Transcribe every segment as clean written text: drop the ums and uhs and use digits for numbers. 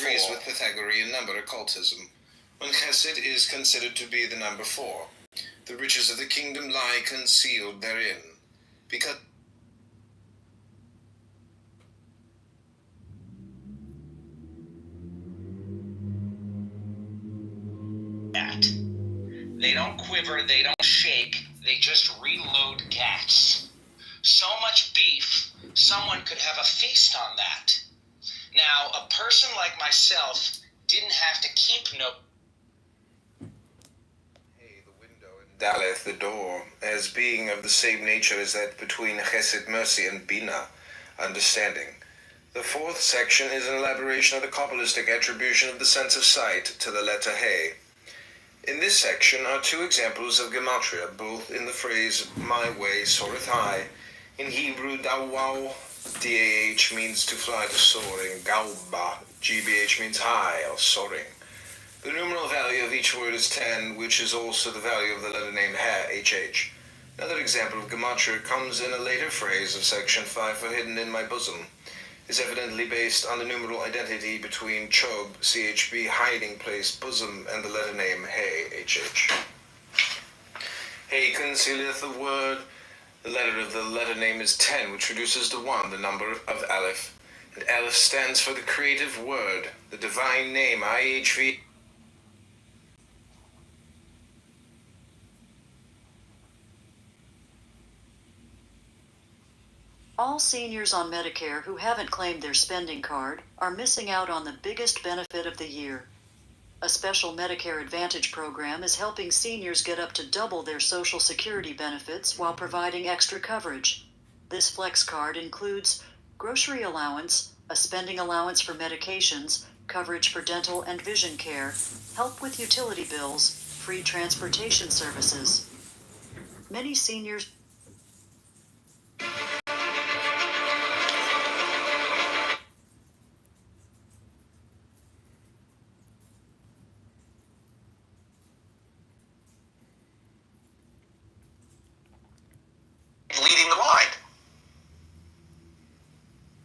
agrees with Pythagorean number occultism, when chesed is considered to be the number 4. The riches of the kingdom lie concealed therein, because they don't quiver, they don't shake, they just reload gas. So much beef, someone could have a feast on that. Now, a person like myself didn't have to keep no... the window and Daleth the door, as being of the same nature as that between chesed, mercy, and bina, understanding. The 4th section is an elaboration of the Kabbalistic attribution of the sense of sight to the letter He. In this section are 2 examples of gematria, both in the phrase my way soareth high. In Hebrew, dawwaw, dah means to fly to soaring, gauba, gbh means high or soaring. The numeral value of each word is 10, which is also the value of the letter name he, hh. Another example of gematria comes in a later phrase of section 5 for hidden in my bosom. Is evidently based on the numeral identity between chob, chb, hiding place, bosom, and the letter name he, hh. He concealeth the word. The letter of the letter name is 10, which reduces to 1 the number of Aleph. And Aleph stands for the creative word, the divine name, ihv. All seniors on Medicare who haven't claimed their spending card are missing out on the biggest benefit of the year. A special Medicare Advantage program is helping seniors get up to double their Social Security benefits while providing extra coverage. This flex card includes grocery allowance, a spending allowance for medications, coverage for dental and vision care, help with utility bills, free transportation services. Many seniors leading the line.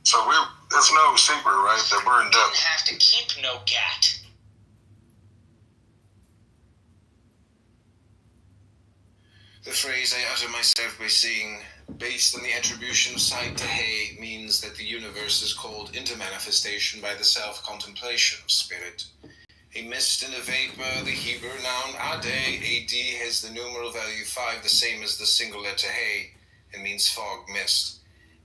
So it's no secret, right, that we're in debt. Didn't have to keep no gat. The phrase I utter myself by seeing, based on the attribution of sight to he, means that the universe is called into manifestation by the self-contemplation of spirit. A mist and a vapor, the Hebrew noun ade, ad has the numeral value 5, the same as the single letter he, and means fog, mist.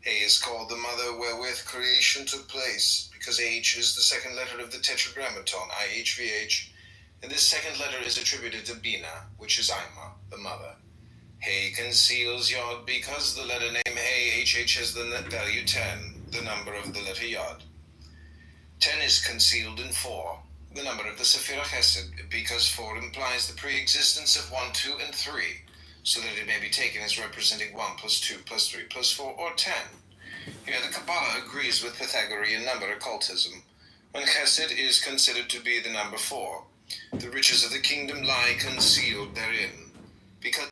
He is called the mother wherewith creation took place, because H is the second letter of the tetragrammaton, ihvh, and this second letter is attributed to Bina, which is Ima, the mother. He conceals Yod because the letter name He, hh, has the value 10, the number of the letter Yod. 10 is concealed in 4, the number of the Sephirah Chesed, because 4 implies the pre-existence of 1, 2, and 3, so that it may be taken as representing 1 plus 2 plus 3 plus 4, or 10. Here the Kabbalah agrees with Pythagorean number occultism, when Chesed is considered to be the number 4. The riches of the kingdom lie concealed therein, because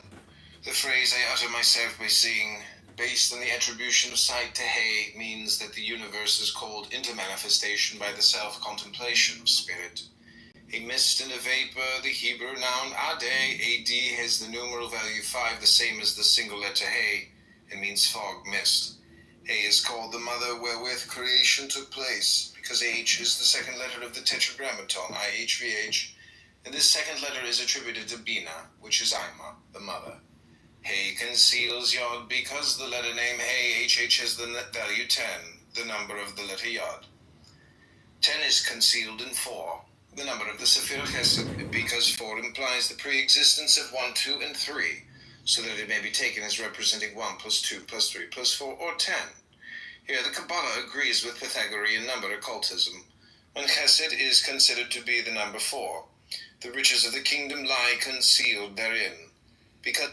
the phrase I utter myself by seeing, based on the attribution of sight to he, means that the universe is called into manifestation by the self-contemplation of spirit. A mist and a vapor, the Hebrew noun ade, ad, has the numeral value 5, the same as the single letter he, and means fog, mist. He is called the mother wherewith creation took place, because H is the second letter of the tetragrammaton, ihvh, and this second letter is attributed to Bina, which is Ima, the mother. He conceals Yod because the letter name He, hh, has the value 10, the number of the letter Yod. 10 is concealed in 4, the number of the Sephirah Chesed, because 4 implies the pre-existence of 1, 2, and 3, so that it may be taken as representing 1 plus 2 plus 3 plus 4, or 10. Here the Kabbalah agrees with Pythagorean number occultism, when Chesed is considered to be the number 4. The riches of the kingdom lie concealed therein, because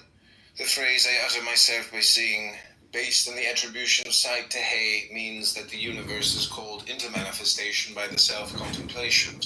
the phrase I utter myself by seeing, based on the attribution of sight to he, means that the universe is called into manifestation by the self-contemplation.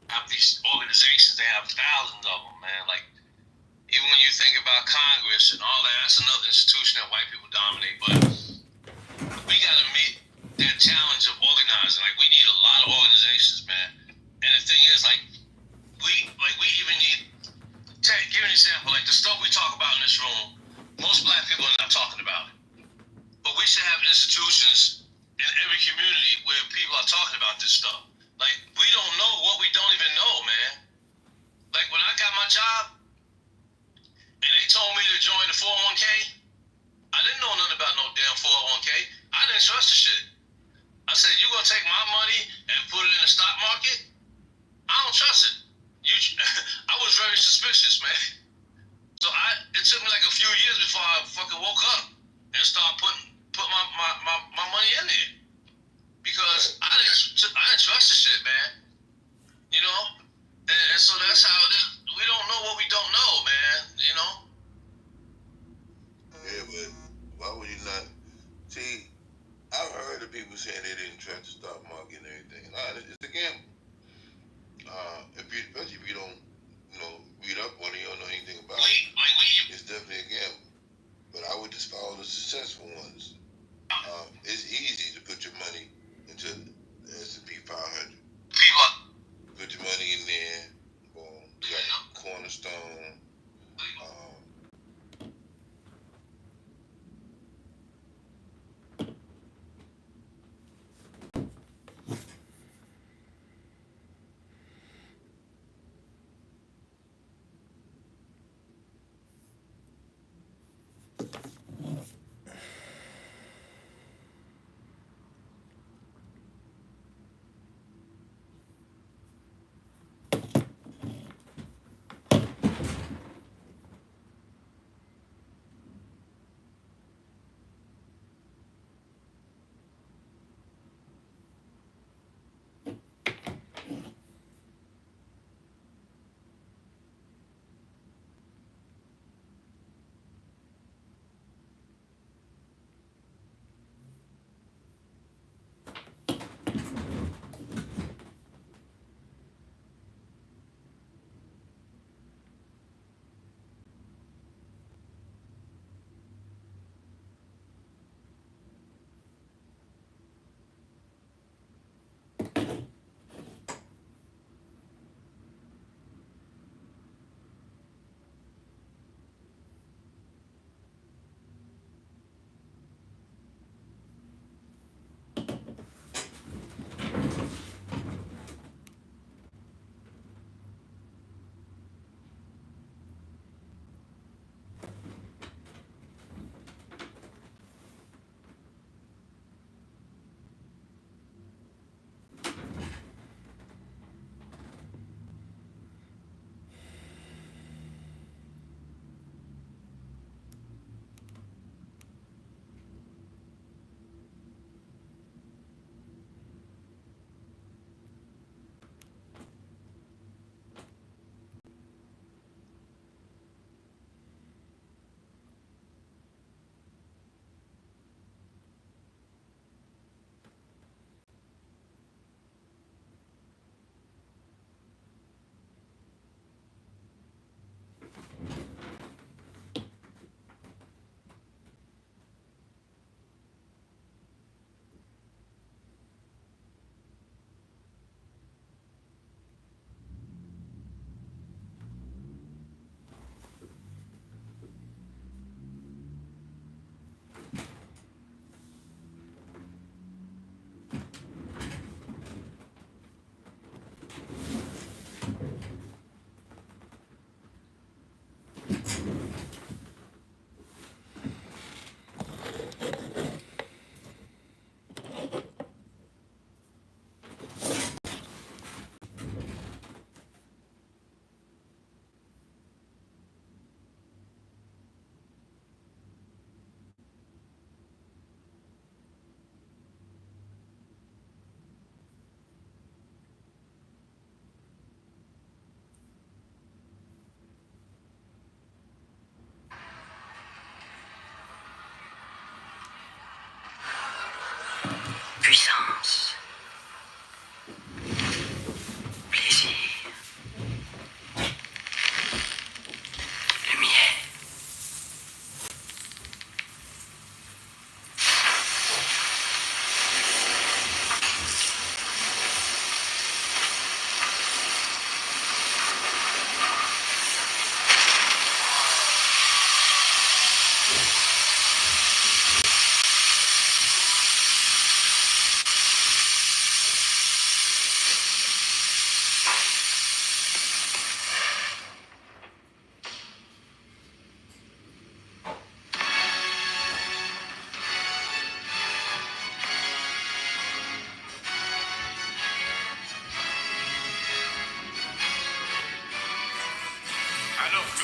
have these organizations. They have thousands of them, man. Like even when you think about Congress and all that, that's another institution that white people dominate. But we got to meet that challenge of organizing. Like we need a lot of organizations, man. And the thing is, like we even need. Give an example. Like the stuff we talk about in this room, most black people are not talking about it. But we should have institutions in every community where people are talking about this stuff. Like, we don't know what we don't even know, man. Like, when I got my job and they told me to join the 401k, I didn't know nothing about no damn 401k. I didn't trust the shit. I said, you gonna take my money and put it in the stock market? I don't trust it. I was very suspicious, man. So it took me like a few years before I fucking woke up and started put my money in there. Because I didn't trust the shit, man. You know? And so that's how it is. We don't know what we don't know, man. You know? Yeah, but why would you not? See, I've heard of people saying they didn't trust the stock market and everything. It's a gamble. Especially if you don't, read up on it, you don't know anything about it. It's definitely a gamble. But I would just follow the successful ones. It's easy to put your money into the S&P 500. Put your money in there. Boom. You got Cornerstone.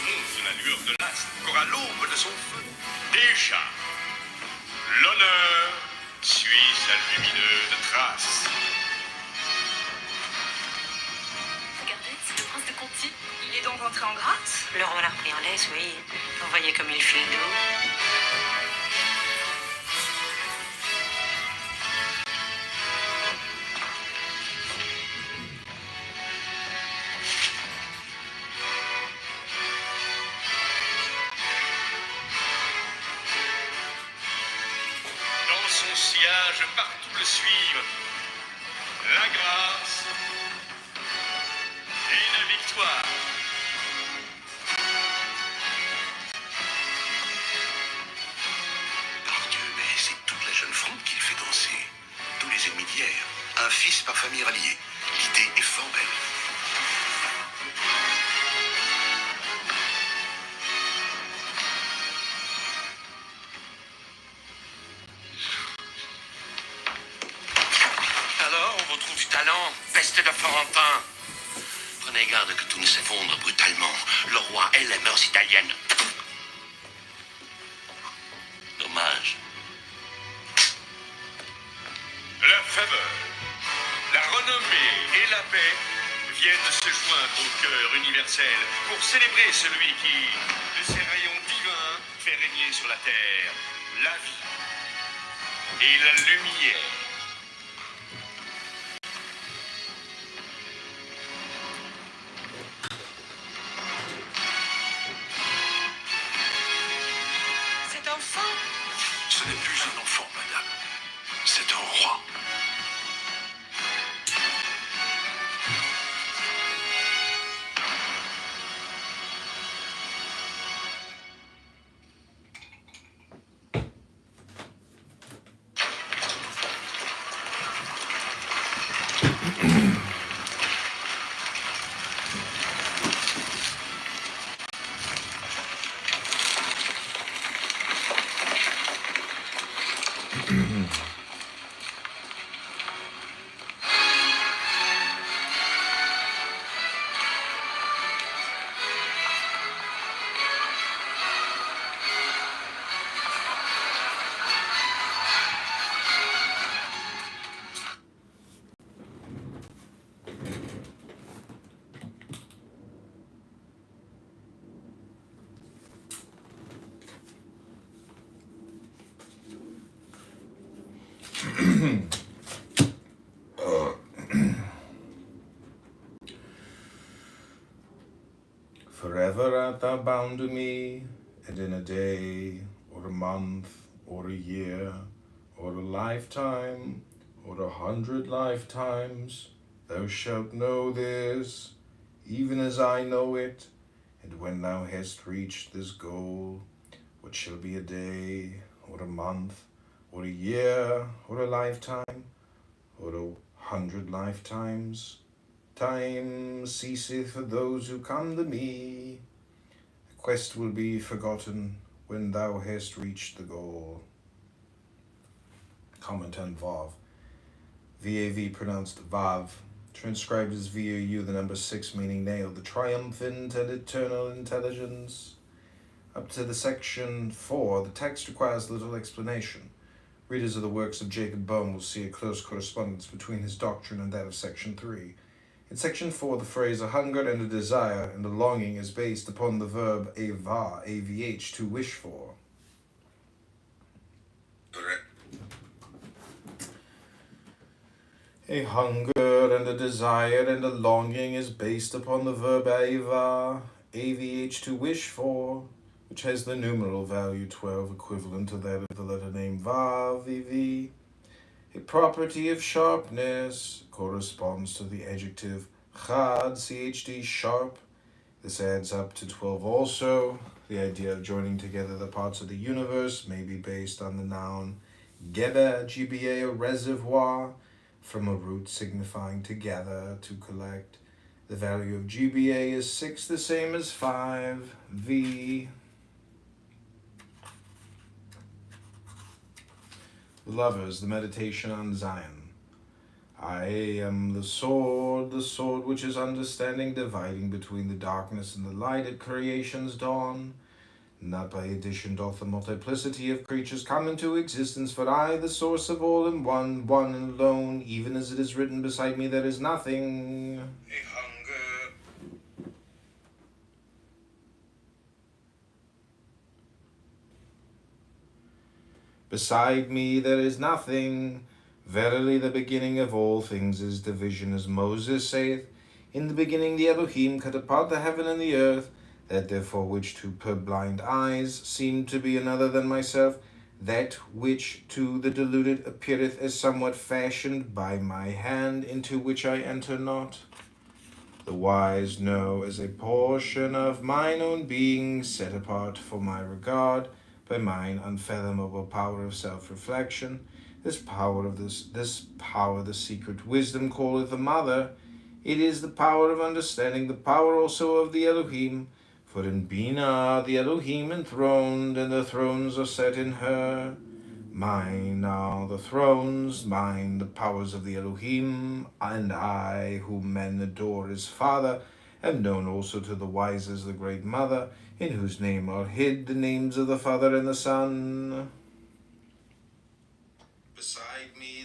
monde de la lueur de l'astre, encore à l'aube de son feu. Déjà, l'honneur suit sa lumineuse trace. Regardez, c'est le prince de Conti. Il est donc entré en grâce. Le roi l'a repris en laisse, oui. Vous voyez comme il file d'eau. Dans son sillage, partout le suivent la grâce et la victoire. Pardieu, mais c'est toute la jeune fronde qu'il fait danser. Tous les ennemis d'hier. Un fils par famille rallié. L'idée est fort belle. Alors, on retrouve du talent, peste de Florentin. Prenez garde que tout ne s'effondre brutalement. Le roi et les mœurs italiennes. Dommage. La faveur, la renommée et la paix viennent se joindre au cœur universel pour célébrer celui qui, de ses rayons divins, fait régner sur la terre la vie et la lumière. Cet enfant, Ce n'est plus un enfant, madame. C'est un roi. Forever art thou bound to me, and in a day, or a month, or a year, or a lifetime, or 100 lifetimes, thou shalt know this, even as I know it. And when thou hast reached this goal, what shall be a day, or a month, or a year, or a lifetime, or 100 lifetimes, time ceaseth for those who come to me. The quest will be forgotten when thou hast reached the goal. Comment on Vav. VAV pronounced Vav. Transcribed as VAU, the number 6, meaning nail, the triumphant and eternal intelligence. Up to the section 4, the text requires little explanation. Readers of the works of Jacob Boehme will see a close correspondence between his doctrine and that of section 3. In section 4, the phrase a hunger and a desire and a longing is based upon the verb ava, avh, to wish for. A hunger and a desire and a longing is based upon the verb ava, avh, to wish for, which has the numeral value 12 equivalent to that of the letter name vav, vv. A property of sharpness corresponds to the adjective chad, chd, sharp. This adds up to 12 also. The idea of joining together the parts of the universe may be based on the noun geba, gba, a reservoir, from a root signifying to gather, to collect. The value of gba is 6, the same as 5, v. The Lovers, the Meditation on Zion. I am the sword which is understanding, dividing between the darkness and the light at creation's dawn. Not by addition doth the multiplicity of creatures come into existence, for I, the source of all, am one and alone, even as it is written beside me, there is nothing. A hunger. Beside me there is nothing. Verily the beginning of all things is division, as Moses saith, in the beginning the Elohim cut apart the heaven and the earth, that therefore which to purblind eyes seemed to be another than myself, that which to the deluded appeareth as somewhat fashioned by my hand, into which I enter not. The wise know as a portion of mine own being, set apart for my regard, by mine unfathomable power of self-reflection. This power the secret wisdom calleth the mother. It is the power of understanding, the power also of the Elohim. For in Bina are the Elohim enthroned, and the thrones are set in her. Mine are the thrones, mine the powers of the Elohim, and I, whom men adore as Father, am known also to the wise as the Great Mother, in whose name are hid the names of the Father and the Son. Beside me,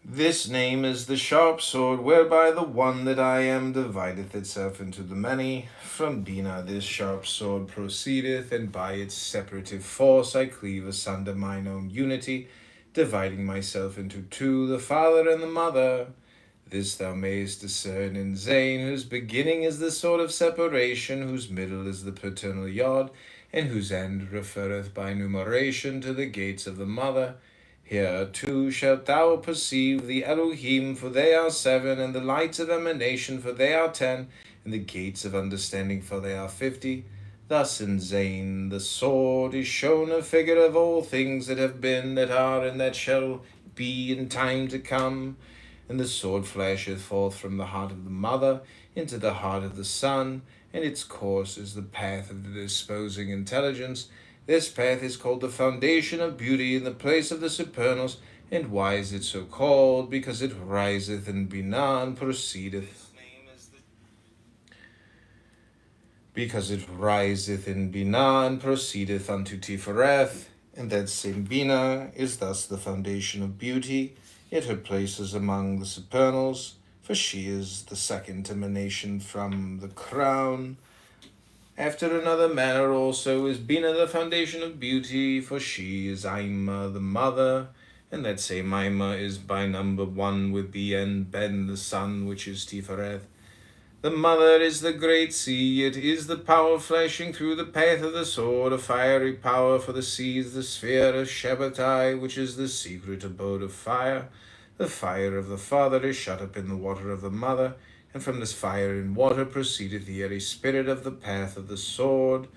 this name is the sharp sword, whereby the one that I am divideth itself into the many. From Bina this sharp sword proceedeth, and by its separative force I cleave asunder mine own unity, dividing myself into two, the Father and the Mother. This thou mayest discern in Zain, whose beginning is the sword of separation, whose middle is the paternal yod, and whose end referreth by numeration to the gates of the Mother. Here too shalt thou perceive the Elohim, for they are 7, and the lights of emanation, for they are 10, and the gates of understanding, for they are 50. Thus in Zain the sword is shown a figure of all things that have been, that are, and that shall be in time to come. And the sword flasheth forth from the heart of the Mother into the heart of the Son, and its course is the path of the disposing intelligence. This path is called the foundation of beauty in the place of the supernals. And why is it so called? Because it riseth in Binah and proceedeth. Because it riseth in Binah and proceedeth unto Tifereth. And that same Binah is thus the foundation of beauty. Yet her place is among the supernals, for she is the second emanation from the crown. After another manner also is Bina the foundation of beauty, for she is Ima the mother, and that same Ima is by number 1 with Ben the son, which is Tifereth. The mother is the great sea, it is the power flashing through the path of the sword, a fiery power, for the sea is the sphere of Shabbatai, which is the secret abode of fire. The fire of the Father is shut up in the water of the Mother, and from this fire and water proceedeth the airy spirit of the path of the sword.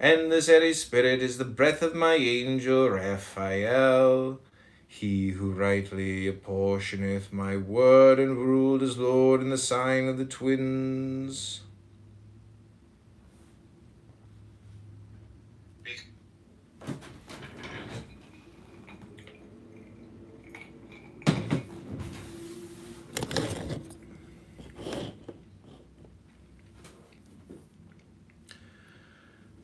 And this airy spirit is the breath of my angel Raphael, he who rightly apportioneth my word and ruled as Lord in the sign of the twins.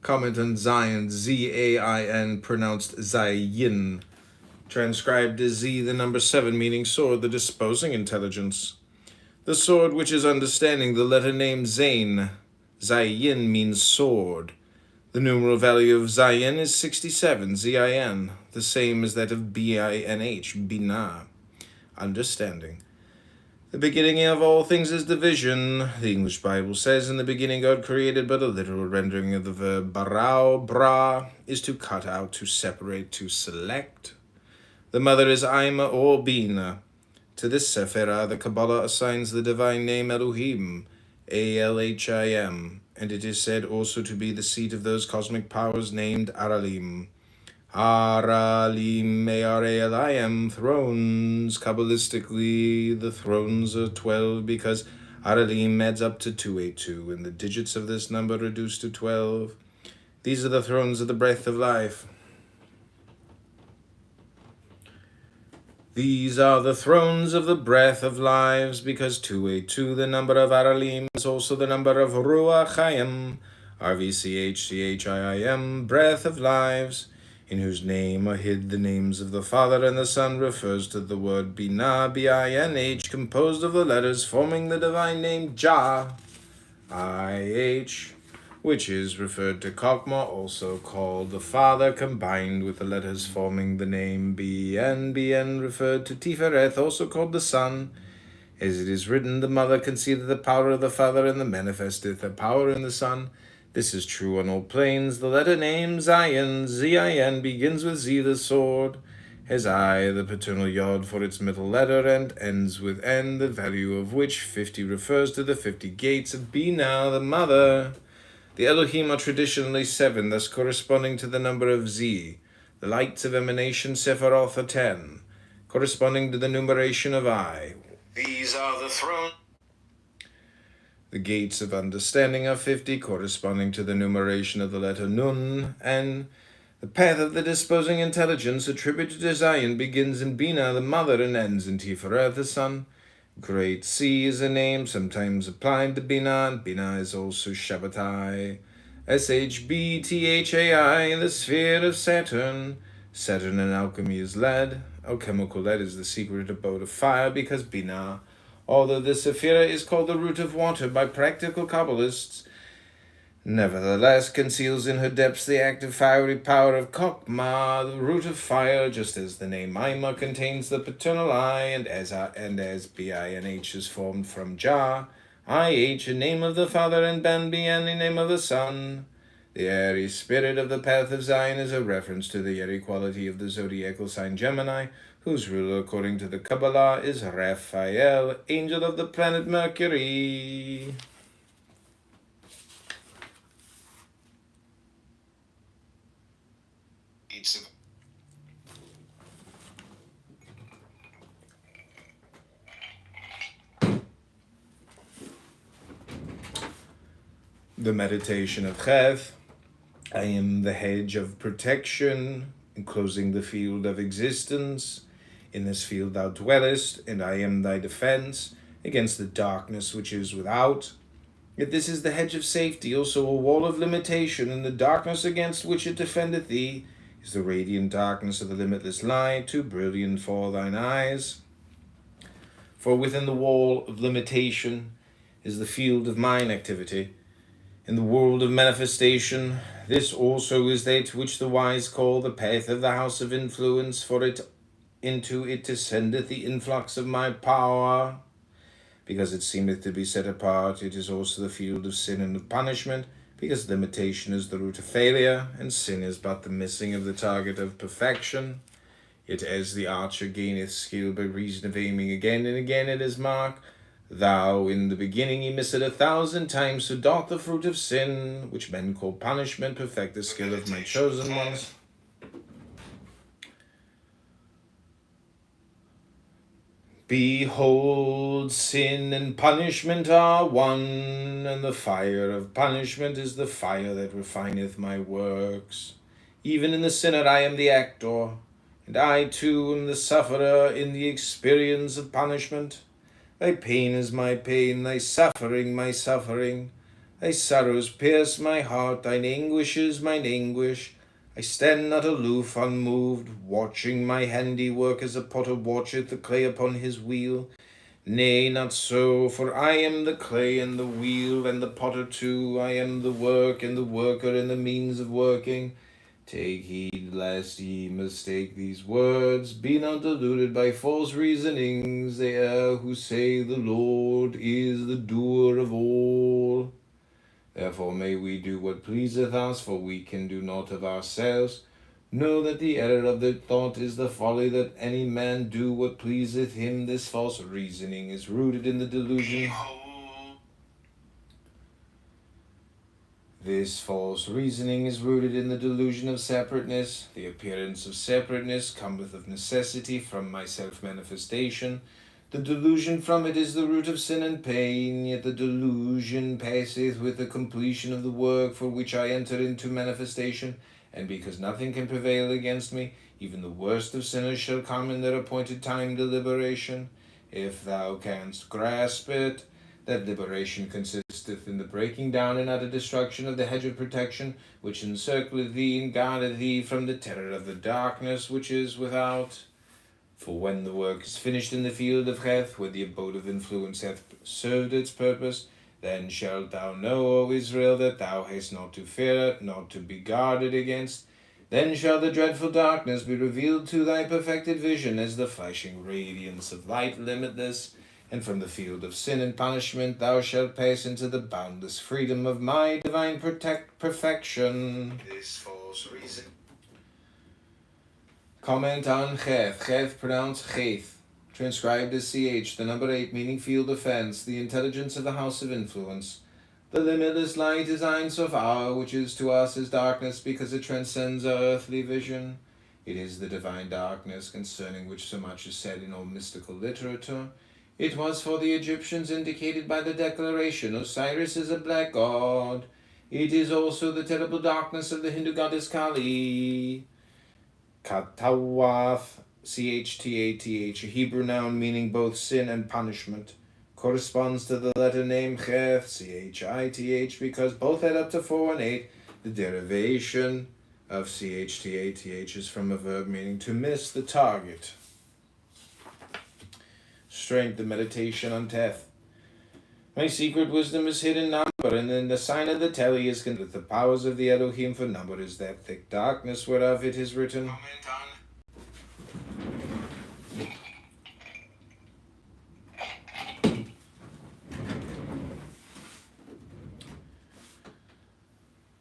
Comment on Zion, Z-A-I-N, pronounced Zayin. Transcribed as Z, the number 7, meaning sword, the disposing intelligence. The sword which is understanding, the letter name Zain. Zayin means sword. The numeral value of Zayin is 67, Z-I-N, the same as that of B-I-N-H, Binah. Understanding. The beginning of all things is division. The English Bible says, in the beginning God created, but a literal rendering of the verb barao, bra, is to cut out, to separate, to select. The mother is Ima or Bina. To this Sephirah, the Kabbalah assigns the divine name Elohim, A-L-H-I-M, and it is said also to be the seat of those cosmic powers named Aralim. Aralim, A-R-A-L-I-M, thrones. Kabbalistically, the thrones are 12 because Aralim adds up to 282, and the digits of this number reduced to 12. These are the thrones of the breath of life. These are the thrones of the breath of lives, because 282, the number of Aralim, is also the number of Ruach Chaim, RVCHCHIIM, breath of lives, in whose name are hid the names of the Father and the Son, refers to the word Binah, B-I-N-H, composed of the letters forming the divine name Jah, I-H, which is referred to Chokmah, also called the Father, combined with the letters forming the name BN. BN referred to Tifereth, also called the Son. As it is written, the Mother conceiveth the power of the Father, and the manifesteth the power in the Son. This is true on all planes. The letter name Zion, Z-I-N, begins with Z, the sword, has I, the paternal yod, for its middle letter, and ends with N, the value of which 50 refers to the 50 gates of Binah, the Mother. The Elohim are traditionally 7, thus corresponding to the number of Z. The lights of emanation Sephiroth are 10, corresponding to the numeration of I. These are the thrones. The gates of understanding are 50, corresponding to the numeration of the letter Nun, and the path of the disposing intelligence attributed to Zion begins in Binah, the Mother, and ends in Tifereth, the Son. Great Sea is a name sometimes applied to Binah, and Binah is also Shabbatai. SHBTHAI, the sphere of Saturn. Saturn in alchemy is lead. Alchemical lead is the secret abode of fire, because Binah, although the Sephira is called the root of water by practical Kabbalists, nevertheless conceals in her depths the active fiery power of Chokmah, the root of fire, just as the name Ima contains the paternal I, and as BINH is formed from Jah, IH, a name of the Father, and Ben BN, a name of the Son. The airy spirit of the path of Zion is a reference to the airy quality of the zodiacal sign Gemini, whose ruler, according to the Kabbalah, is Raphael, angel of the planet Mercury. The meditation of Chev. I am the hedge of protection, enclosing the field of existence. In this field thou dwellest, and I am thy defense against the darkness which is without. Yet this is the hedge of safety, also a wall of limitation, and the darkness against which it defendeth thee is the radiant darkness of the limitless light, too brilliant for thine eyes. For within the wall of limitation is the field of mind activity. In the world of manifestation, this also is that which the wise call the path of the house of influence, for into it descendeth the influx of my power. Because it seemeth to be set apart, it is also the field of sin and of punishment, because limitation is the root of failure, and sin is but the missing of the target of perfection. Yet as the archer gaineth skill by reason of aiming again and again at his mark, thou in the beginning he missed 1,000 times, so doth the fruit of sin, which men call punishment, perfect the skill of my chosen ones. Behold, sin and punishment are one, and the fire of punishment is the fire that refineth my works. Even in the sinner I am the actor, and I too am the sufferer in the experience of punishment. Thy pain is my pain, thy suffering my suffering. Thy sorrows pierce my heart, thine anguish is mine anguish. I stand not aloof, unmoved, watching my handiwork as a potter watcheth the clay upon his wheel. Nay, not so, for I am the clay and the wheel, and the potter too. I am the work, and the worker, and the means of working. Take heed lest ye mistake these words. Be not deluded by false reasonings. They are who say the Lord is the doer of all. Therefore may we do what pleaseth us, for we can do naught of ourselves. Know that the error of the thought is the folly that any man do what pleaseth him. This false reasoning is rooted in the delusion. This false reasoning is rooted in the delusion of separateness. The appearance of separateness cometh of necessity from my self-manifestation. The delusion from it is the root of sin and pain, yet the delusion passeth with the completion of the work for which I enter into manifestation, and because nothing can prevail against me, Even the worst of sinners shall come in their appointed time to liberation, if thou canst grasp it. That liberation consisteth in the breaking down and utter destruction of the hedge of protection, which encircleth thee and guardeth thee from the terror of the darkness which is without. For when the work is finished in the field of Heth, where the abode of influence hath served its purpose, then shalt thou know, O Israel, that thou hast not to fear, not to be guarded against. Then shall the dreadful darkness be revealed to thy perfected vision as the flashing radiance of light limitless, and from the field of sin and punishment thou shalt pass into the boundless freedom of my divine perfection. This false reason. Comment on Cheth. Cheth pronounced Cheth, transcribed as CH, the number 8, meaning field of fence, the intelligence of the house of influence. The limitless light is Ein Sof Hour, which is to us as darkness because it transcends our earthly vision. It is the divine darkness concerning which so much is said in all mystical literature. It was for the Egyptians indicated by the declaration, Osiris is a black god. It is also the terrible darkness of the Hindu goddess Kali. Katawath, Chtath, a Hebrew noun meaning both sin and punishment, corresponds to the letter name Cheth, Chith, because both add up to 4 and 8. The derivation of Chtath is from a verb meaning to miss the target. Strength, the meditation on Teth. My secret wisdom is hidden number, and then the sign of the telly is that the powers of the Elohim for number is that thick darkness whereof it is written.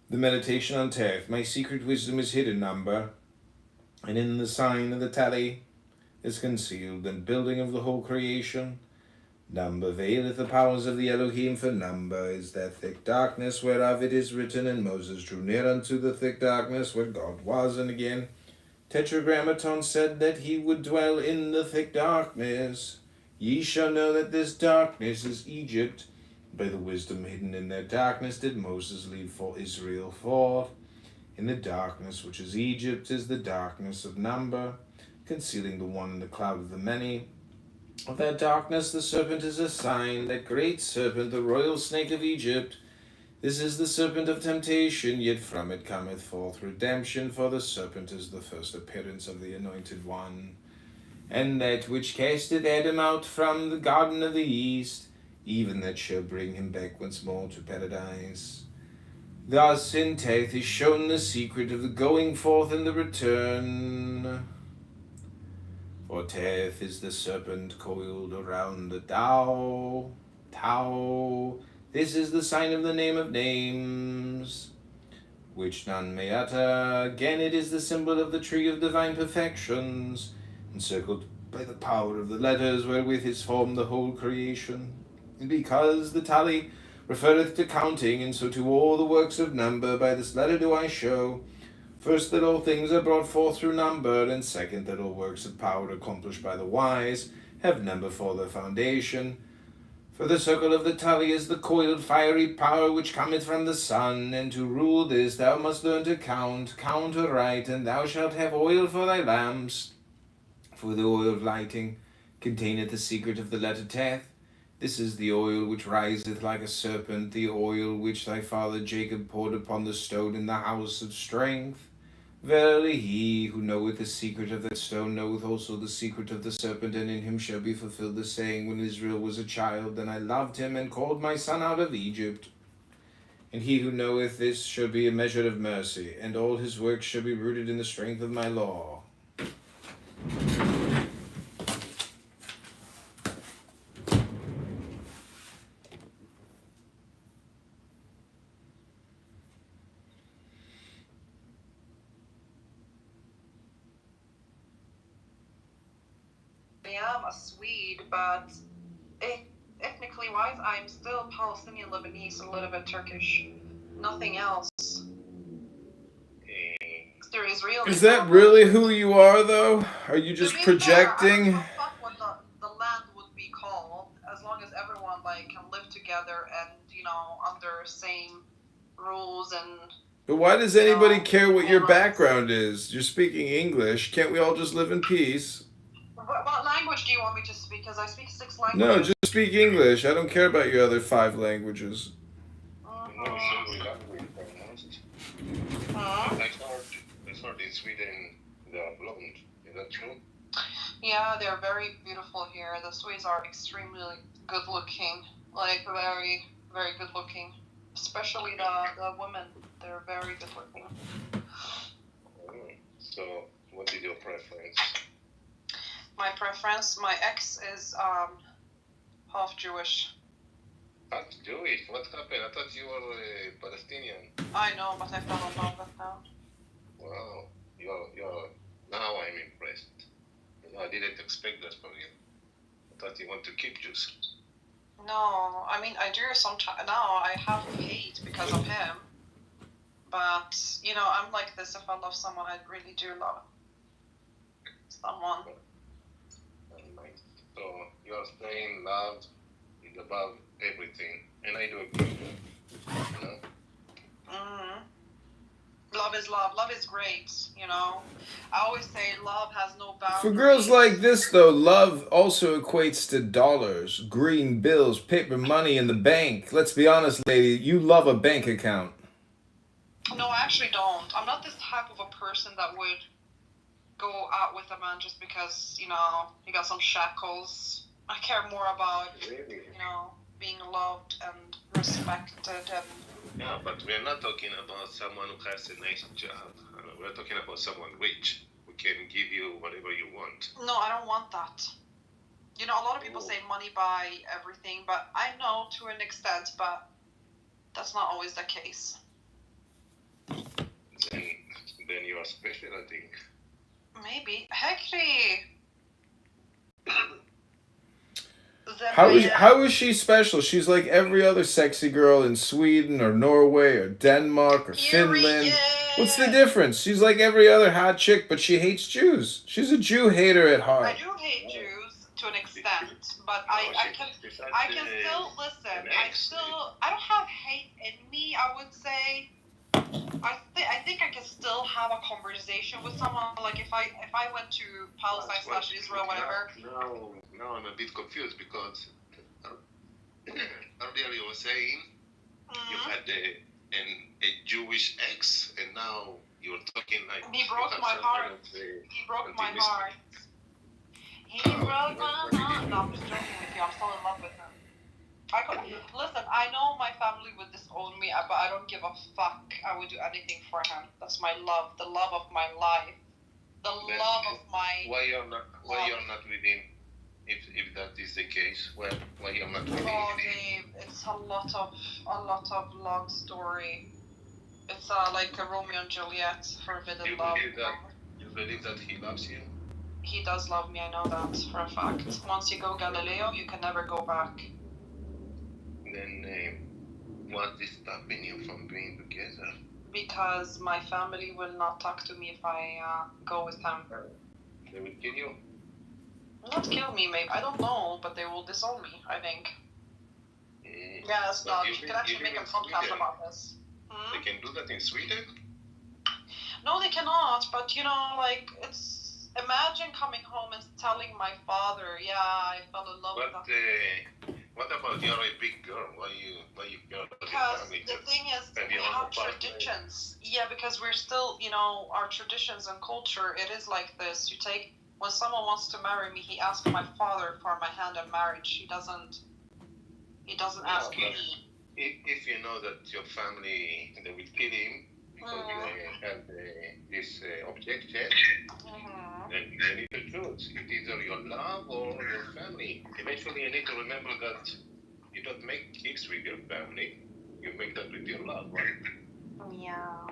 The meditation on Teth. My secret wisdom is hidden number, and in the sign of the tally is concealed, and building of the whole creation. Number veileth the powers of the Elohim, for number is that thick darkness whereof it is written, and Moses drew near unto the thick darkness where God was. And again, Tetragrammaton said that he would dwell in the thick darkness. Ye shall know that this darkness is Egypt. By the wisdom hidden in their darkness did Moses lead for Israel forth. In the darkness which is Egypt is the darkness of number, concealing the one in the cloud of the many. Of that darkness the serpent is a sign, that great serpent, the royal snake of Egypt. This is the serpent of temptation, yet from it cometh forth redemption, for the serpent is the first appearance of the anointed one. And that which casteth Adam out from the garden of the east, even that shall bring him back once more to paradise. Thus in Teth is shown the secret of the going forth and the return. For Teth is the serpent coiled around the Tao. Tau. This is the sign of the name of names, which none may utter. Again, it is the symbol of the tree of divine perfections, encircled by the power of the letters wherewith is formed the whole creation. And because the tally referreth to counting, and so to all the works of number, by this letter do I show, first, that all things are brought forth through number, and second, that all works of power accomplished by the wise have number for their foundation. For the circle of the tally is the coiled fiery power which cometh from the sun, and to rule this thou must learn to count aright, and thou shalt have oil for thy lamps. For the oil of lighting containeth the secret of the letter Teth. This is the oil which riseth like a serpent, the oil which thy father Jacob poured upon the stone in the house of strength. Verily he who knoweth the secret of that stone knoweth also the secret of the serpent, and in him shall be fulfilled the saying, when Israel was a child, then I loved him and called my son out of Egypt. And he who knoweth this shall be a measure of mercy, and all his works shall be rooted in the strength of my law. I am a Swede, but ethnically wise, I'm still Palestinian Lebanese, a little bit Turkish. Nothing else. There is real. Is that really who you are, though? Are you just projecting? Fair, I don't know what the land would be called, as long as everyone can live together and under same rules and But why does anybody No, care what your cannot. background is? You're speaking English. Can't we all just live in peace? What language do you want me to speak? Because I speak 6 No, languages. just speak English. I don't care about your other 5 languages. No, so we language almost. I heard in Sweden they are blonde. Is that true? Yeah, they're very beautiful here. The Swedes are extremely good looking. Like, very, very good looking. Especially the women. They're very good looking. So, what is your preference? My preference, my ex is half Jewish. Half Jewish? What happened? I thought you were Palestinian. I know, but I fell in love with them. Wow, you're. Now I'm impressed. I didn't expect that from you. I thought you want to keep Jews. No, I mean I do sometimes. Now I have hate because of him. But I'm like this. If I love someone, I really do love someone. So you're saying love is above everything, and I do agree. Love is love. Love is great. I always say love has no boundaries. For girls like this, though, love also equates to dollars, green bills, paper money in the bank. Let's be honest, lady, you love a bank account. No, I actually don't. I'm not this type of a person that would go out with a man just because, he got some shackles. I care more about, being loved and respected and... Yeah, but we're not talking about someone who has a nice job. We're talking about someone rich who can give you whatever you want. No, I don't want that. A lot of people say money buy everything, but I know to an extent, but that's not always the case. Then you are special, I think. Maybe. Hekri! How is she special? She's like every other sexy girl in Sweden or Norway or Denmark or Finland. What's the difference? She's like every other hot chick, but she hates Jews. She's a Jew hater at heart. I do hate Jews to an extent, but I can still listen. I don't have hate in me, I would say. I think I can still have a conversation with someone. Like if I went to Palestine/Israel, whatever. Now I'm a bit confused because earlier you were saying you had a Jewish ex, and now you're talking like he broke my heart. He broke my heart. He broke my heart. No, I'm just joking with you. I'm still in love with him. Listen, I know my family would disown me, but I don't give a fuck. I would do anything for him. That's my love, the love of my life, the love of my. Why you're not with him? If that is the case, why you're not with him? Oh, Dave, it's a lot of long story. It's like a Romeo and Juliet, forbidden love. You believe that he loves you? He does love me. I know that for a fact. Once you go Galileo, you can never go back. Then what is stopping you from being together? Because my family will not talk to me if I go with him. They will kill you? Not kill me, maybe. I don't know, but they will disown me, I think. Yes, no, you can actually make a podcast about this. They can do that in Sweden? No, they cannot, but it's... Imagine coming home and telling my father, yeah, I fell in love with that. What about you're a big girl? Why you care about your because family? The thing is, we have traditions. Yeah, because we're still, our traditions and culture, it is like this. When someone wants to marry me, he asks my father for my hand in marriage. He doesn't ask me. If you know that your family, they will kill him because you have this objection, then you need to choose. It's either your love or your family. Eventually, you need to remember that you don't make kids with your family. You make that with your love, right? Yeah.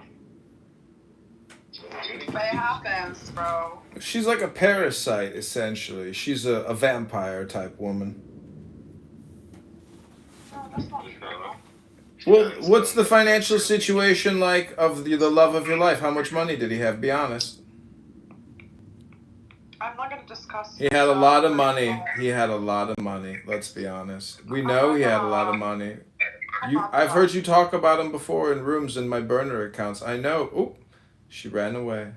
But it happens, bro. She's like a parasite, essentially. She's a vampire type woman. No, that's not true. Well, what's the financial situation like of the love of your life? How much money did he have? Be honest. I'm not going to discuss. He had a lot of money. He had a lot of money. Let's be honest. We know he had a lot of money. I've heard you talk about him before in rooms in my burner accounts. I know. Oop, she ran away.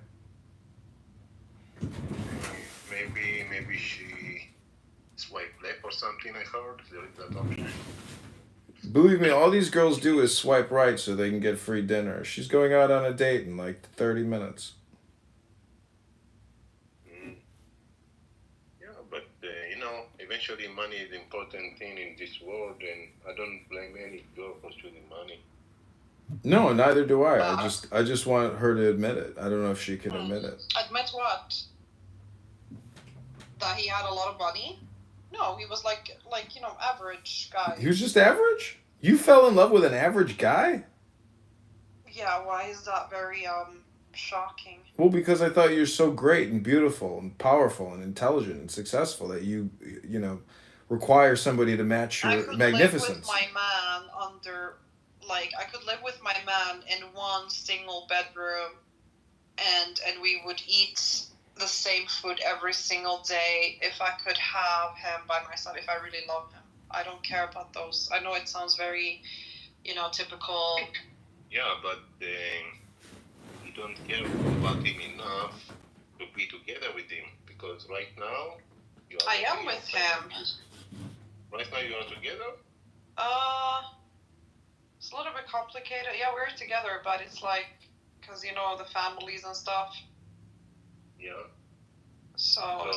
Maybe she swiped left or something. I heard there is that option. Believe me, all these girls do is swipe right so they can get free dinner. She's going out on a date in like 30 minutes. Yeah, but eventually money is the important thing in this world, and I don't blame any girl for choosing money. No, neither do I. I just want her to admit it. I don't know if she can admit it. Admit what? That he had a lot of money? No, he was like average guy. He was just average? You fell in love with an average guy? Yeah, why is that very shocking? Well, because I thought you're so great and beautiful and powerful and intelligent and successful that you require somebody to match your magnificence. I could live with my man in one single bedroom, and we would eat the same food every single day if I could have him by my side, if I really love him. I don't care about those. I know it sounds very, typical. Yeah, but you don't care about him enough to be together with him, because right now I am with him. Right now you are together? It's a little bit complicated. Yeah, we're together, but it's like, because, the families and stuff. Yeah. So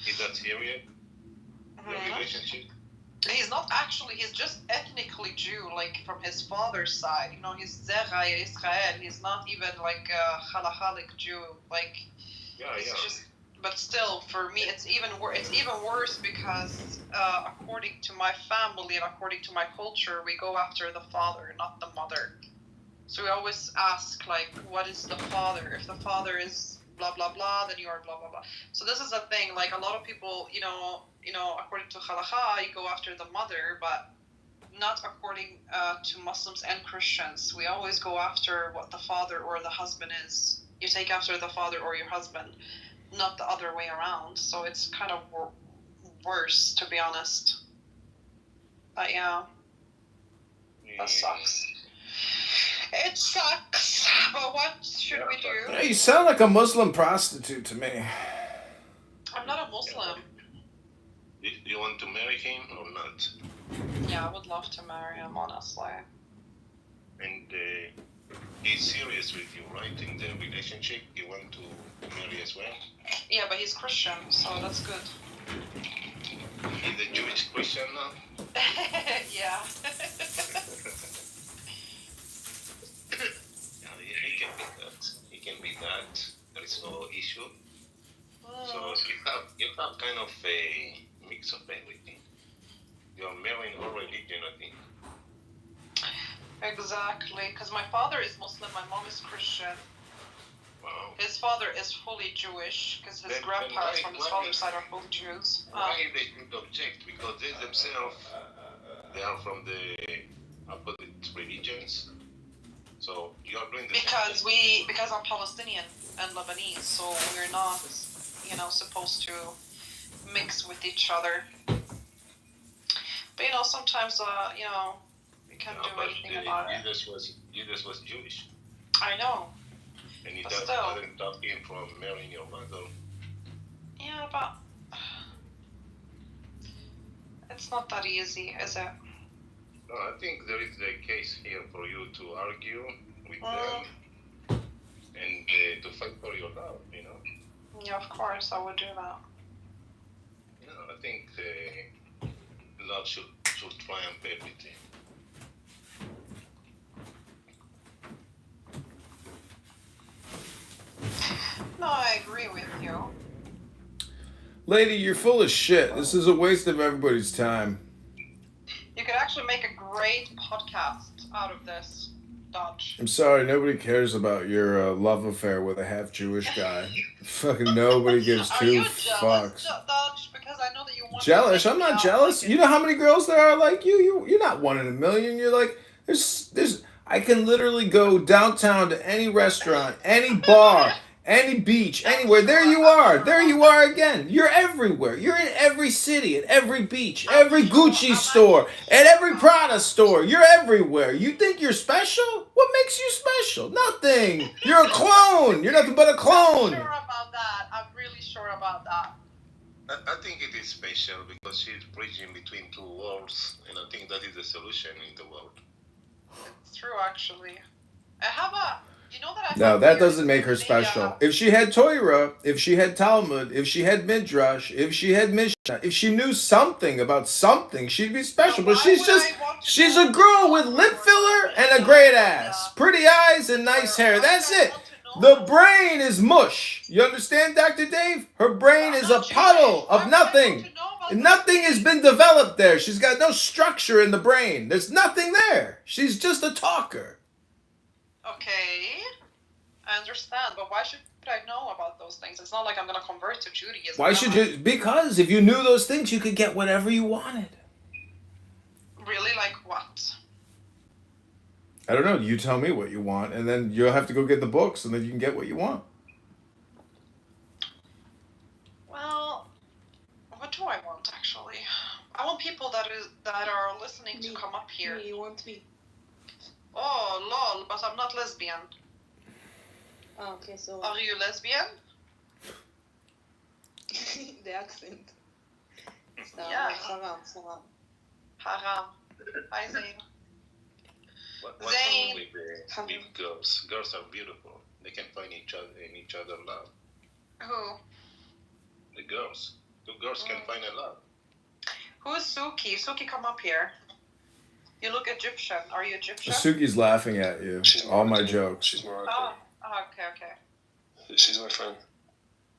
is that serious? Your relationship? He's not actually, he's just ethnically Jew, like from his father's side. He's Zerah Israel. He's not even like a halachalik Jew. Like, just, but still, for me, it's even worse because according to my family and according to my culture, we go after the father, not the mother. So we always ask, like, what is the father? If the father is blah blah blah, then you are blah blah blah. So this is a thing. Like, a lot of people, according to halacha, you go after the mother, but not according to Muslims and Christians. We always go after what the father or the husband is. You take after the father or your husband, not the other way around. So it's kind of worse, to be honest. But yeah, that sucks. It sucks, but what should we do? Yeah, you sound like a Muslim prostitute to me. I'm not a Muslim. Do you want to marry him or not? Yeah, I would love to marry him, honestly. And he's serious with you, right? In the relationship, you want to marry as well? Yeah, but he's Christian, so that's good. He's a Jewish Christian now? Yeah. He can be that. There is no issue. So you have kind of a mix of everything. You are marrying all religion, I think. Exactly, because my father is Muslim, my mom is Christian. Wow. His father is fully Jewish, because his grandparents from his father's side are both Jews. Why they should object? Because they themselves, they are from the opposite religions. So you are doing the same. Because I'm Palestinian and Lebanese, so we're not, supposed to mix with each other. But sometimes, we can't do anything about it. Jesus was Jewish. I know. And he doesn't stop him from marrying your mother. Yeah, but it's not that easy, is it? No, I think there is a case here for you to argue with them and to fight for your love, Yeah, of course, I would do that. Yeah, I think love should triumph everything. No, I agree with you. Lady, you're full of shit. This is a waste of everybody's time. You could actually make a great podcast out of this, Dodge. I'm sorry, nobody cares about your love affair with a half-Jewish guy. Fucking nobody gives two fucks. Dodge, because I know that you want jealous? I'm not jealous. You know how many girls there are like you? You're not one in a million. You're like, there's. I can literally go downtown to any restaurant, any bar, Any beach, anywhere. There you are. There you are again. You're everywhere. You're in every city, at every beach, every Gucci store, at every Prada store. You're everywhere. You think you're special? What makes you special? Nothing. You're a clone. You're nothing but a clone. I'm sure about that. I'm really sure about that. I think it is special because she's bridging between two worlds, and I think that is the solution in the world. It's true, actually. I have a. You know that I. No, that doesn't make her special. If she had Torah, if she had Talmud, if she had Midrash, if she had Mishnah, if she knew something about something, she'd be special. But she's a girl with lip filler and a great ass, pretty eyes and nice hair. That's it. The brain is mush. You understand, Dr. Dave? Her brain is a puddle of nothing. Nothing has been developed there. She's got no structure in the brain. There's nothing there. She's just a talker. Okay, I understand, but why should I know about those things? It's not like I'm gonna convert to Judaism. Why should you? Because if you knew those things, you could get whatever you wanted. Really, like what? I don't know. You tell me what you want, and then you'll have to go get the books, and then you can get what you want. Well, what do I want actually? I want people that are listening to come up here. You want me? Oh, lol, but I'm not lesbian. Oh, okay, so... Are you lesbian? The accent. Yeah. Haram. Haram. Hi, Zayn. What's wrong with girls? Girls are beautiful. They can find each other love. Who? The girls. Two girls can find a love. Who's Suki? Suki, come up here. You look Egyptian. Are you Egyptian? Suki's laughing at you. All my jokes. She's Moroccan. Oh, okay. She's my friend.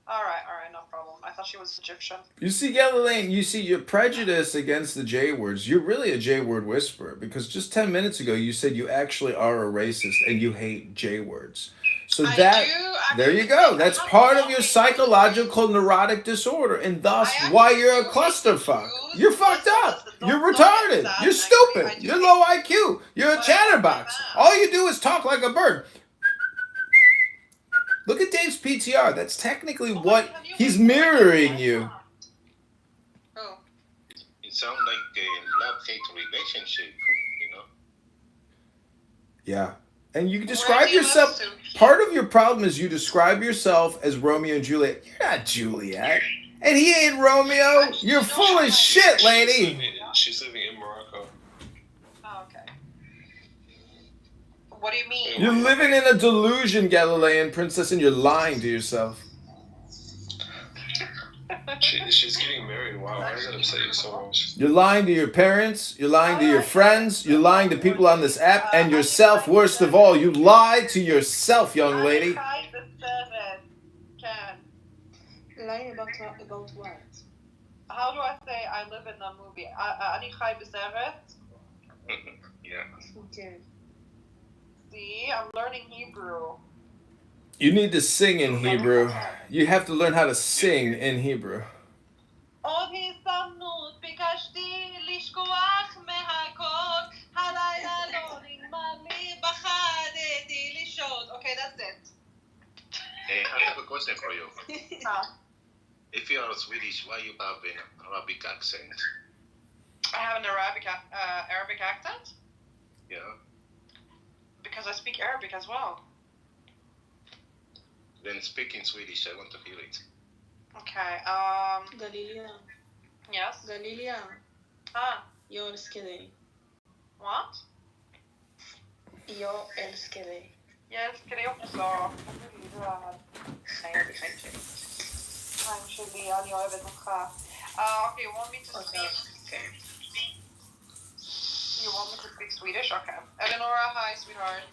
All right, no problem. I thought she was Egyptian. You see, Galilean, you see your prejudice against the J words. You're really a J word whisperer because just 10 minutes ago you said you actually are a racist and you hate J words. So there you go. That's part of your psychological neurotic disorder, and thus why you're a clusterfuck. You're fucked up. You're retarded. You're stupid. You're low IQ. You're a chatterbox. All you do is talk like a bird. Look at Dave's PTR. That's technically what he's mirroring you. Oh. It sounds like a love-hate relationship, you know? Yeah. And you describe yourself. Part of your problem is you describe yourself as Romeo and Juliet. You're not Juliet. And he ain't Romeo. You're full of shit, lady. She's living in Morocco. Oh, okay. What do you mean? You're living in a delusion, Galilean princess, and you're lying to yourself. She's getting married. Wow, why does that upset you so much? You're lying to your parents, you're lying to your friends, you're lying to people on this app, and yourself, worst of all. You lie to yourself, young lady. Lying about what? How do I say I live in a movie? Ani chai b'seret? Yeah. Okay. See, I'm learning Hebrew. You need to sing in Hebrew. You have to learn how to sing in Hebrew. עוד הזדמנות ביקשתי לשכוח מהכל, הלילה לא נגמר לי, בחרתי לישון. Okay, that's it. Hey, I have a question for you. If you are Swedish, why you have an Arabic accent? I have an Arabic accent? Yeah. Because I speak Arabic as well. Then speak in Swedish. I want to hear it. Okay. Galilea. Yes. Galilea. Jag älskar dig. What? Jag älskar dig. Jag älskar dig också. Nej, jag vet inte. Actually, jag vet inte. Okay, you want me to speak? Okay. You want me to speak Swedish? Okay. Eleonora, hi, sweetheart.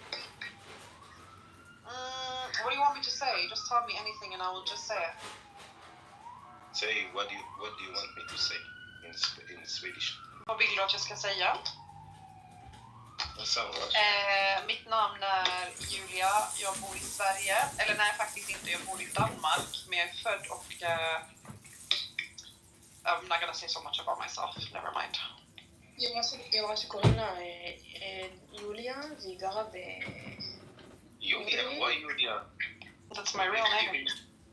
What do you want me to say? Just tell me anything and I will just say it. Say what do you want me to say in Swedish? Vad vill du att jag ska säga? Mitt namn är Julia, jag bor i Sverige. Eller nej, faktiskt inte, jag bor i Danmark. Men jag är född och... I'm not gonna say so much about myself, never mind. Jag måste kolla. Julia, vi gör det. Julia? Why Julia? That's my real name.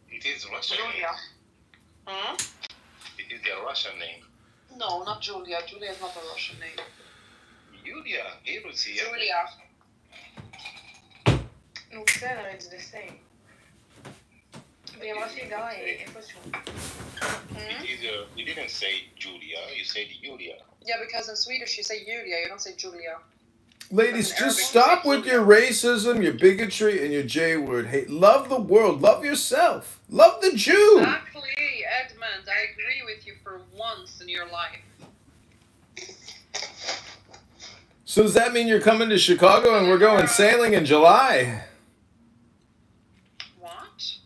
It is Russian Julia. name. It is their Russian name. No, not Julia. Julia is not a Russian name. Julia, Russia. Julia. Donc ça, it's the same. But I'm actually dying. Impossible. You didn't say Julia, you said Julia. Yeah, because in Swedish you say Julia, you don't say Julia. Ladies, just stop with your racism, your bigotry, and your J word. Hey, love the world. Love yourself. Love the Jew. Exactly, Edmund. I agree with you for once in your life. So does that mean you're coming to Chicago and we're going sailing in July? What?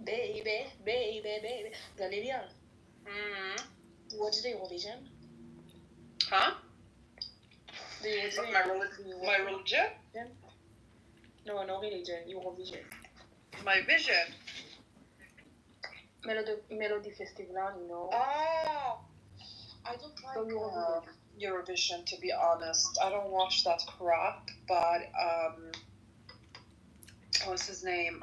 Baby. Galileo. What is the Eurovision? Huh? The Eurovision. My religion? No religion. Eurovision. My vision. Melody Festival, you know. Oh! I don't like Eurovision, to be honest. I don't watch that crap, but, what's his name?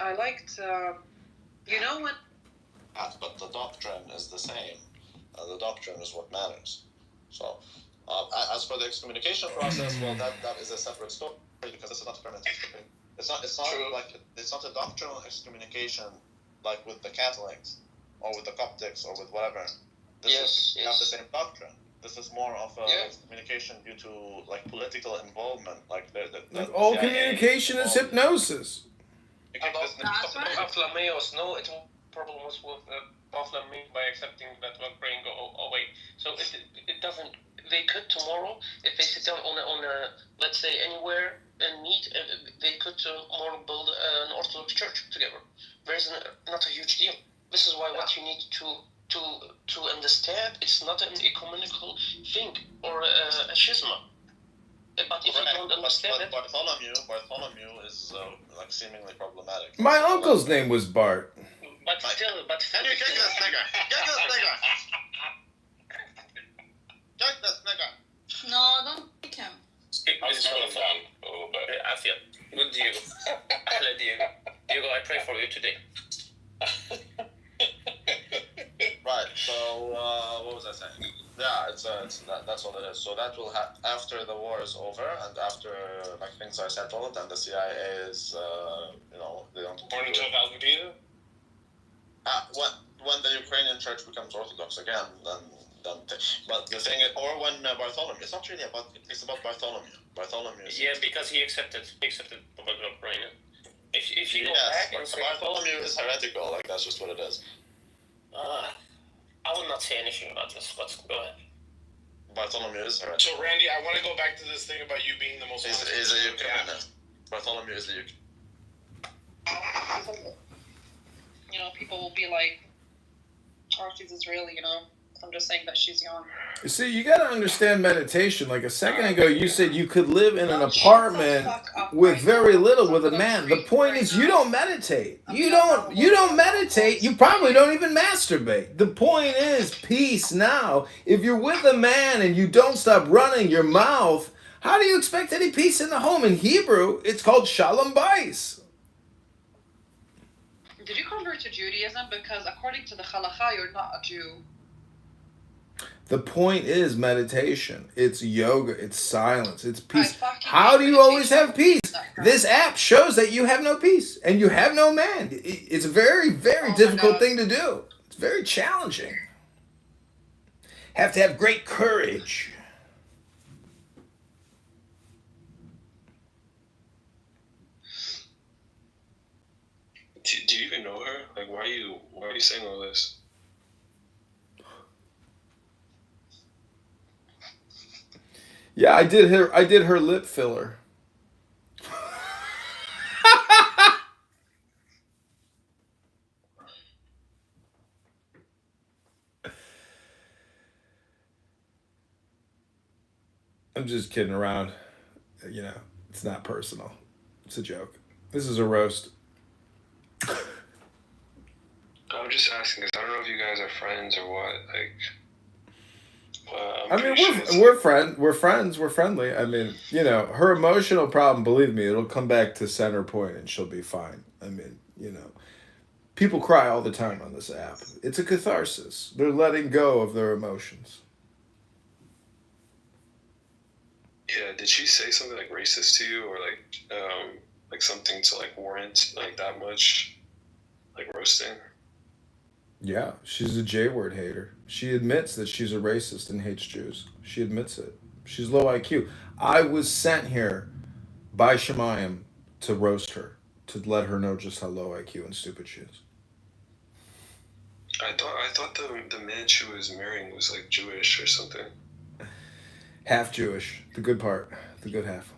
I liked, you know when... But the doctrine is the same. The doctrine is what matters. So, as for the excommunication process, well, that is a separate story because this is not a permanent excommunication. It's not like it's not a doctrinal excommunication like with the Catholics or with the Coptics or with whatever. They have the same doctrine. This is more of a excommunication due to like political involvement, like all communication is hypnosis. Bartholomeus, no, it problem was with Bartholomew by accepting that one brain go away. So it doesn't. They could tomorrow if they sit down on a let's say anywhere and meet. They could tomorrow build an Orthodox church together. There's not a huge deal. This is why what you need to understand. It's not an ecumenical thing or a schisma. But if you don't understand it, Bartholomew is like seemingly problematic. My uncle's name was Bart. But still, Can you kick this nigga? Kick this nigga! Kick this nigga! No, don't kick him. This is for fun. Oh, but Afia. Good Diego. Hello, Diego. Diego, I pray for you today. Right. So what was I saying? Yeah, that's all it is. So that will after the war is over and after like things are settled and the CIA is they don't. Born into a Valverdita? When the Ukrainian church becomes Orthodox again, then but the thing is, or when Bartholomew, it's not really about, it's about Bartholomew. Bartholomew is because he accepted Republic of Ukraine. If you go back and say Bartholomew is heretical, like that's just what it is. I would not say anything about this, but go ahead. Bartholomew is heretical. So Randy, I want to go back to this thing about you being the most. He's a Ukrainian. Bartholomew is a Ukrainian. You know, people will be like, oh, she's Israeli, you know. I'm just saying that she's young. You see, you got to understand meditation. Like a second ago, you said you could live in an apartment with very little with a man. The point is, you don't meditate. You don't meditate. You probably don't even masturbate. The point is, peace now. If you're with a man and you don't stop running your mouth, how do you expect any peace in the home? In Hebrew, it's called shalom bais. Did you convert to Judaism? Because according to the halakha, you're not a Jew. The point is meditation. It's yoga. It's silence. It's peace. How do you always have peace? This app shows that you have no peace and you have no man. It's a very, very difficult thing to do. It's very challenging. Have to have great courage. Do you even know her? Like, why are you saying all this? Yeah, I did her lip filler. I'm just kidding around. You know, it's not personal. It's a joke. This is a roast. I'm just asking because I don't know if you guys are friends or what. Like, I mean, we're friends, we're friendly. I mean, you know, her emotional problem, believe me, it'll come back to center point and she'll be fine. I mean, you know, people cry all the time on this app. It's a catharsis. They're letting go of their emotions. Yeah, did she say something like racist to you, or like something to like warrant like that much like roasting? Yeah, she's a J word hater. She admits that she's a racist and hates Jews. She admits it. She's low IQ. I was sent here by Shemayim to roast her, to let her know just how low IQ and stupid she is. I thought the man she was marrying was like Jewish or something. Half Jewish. The good part. The good half.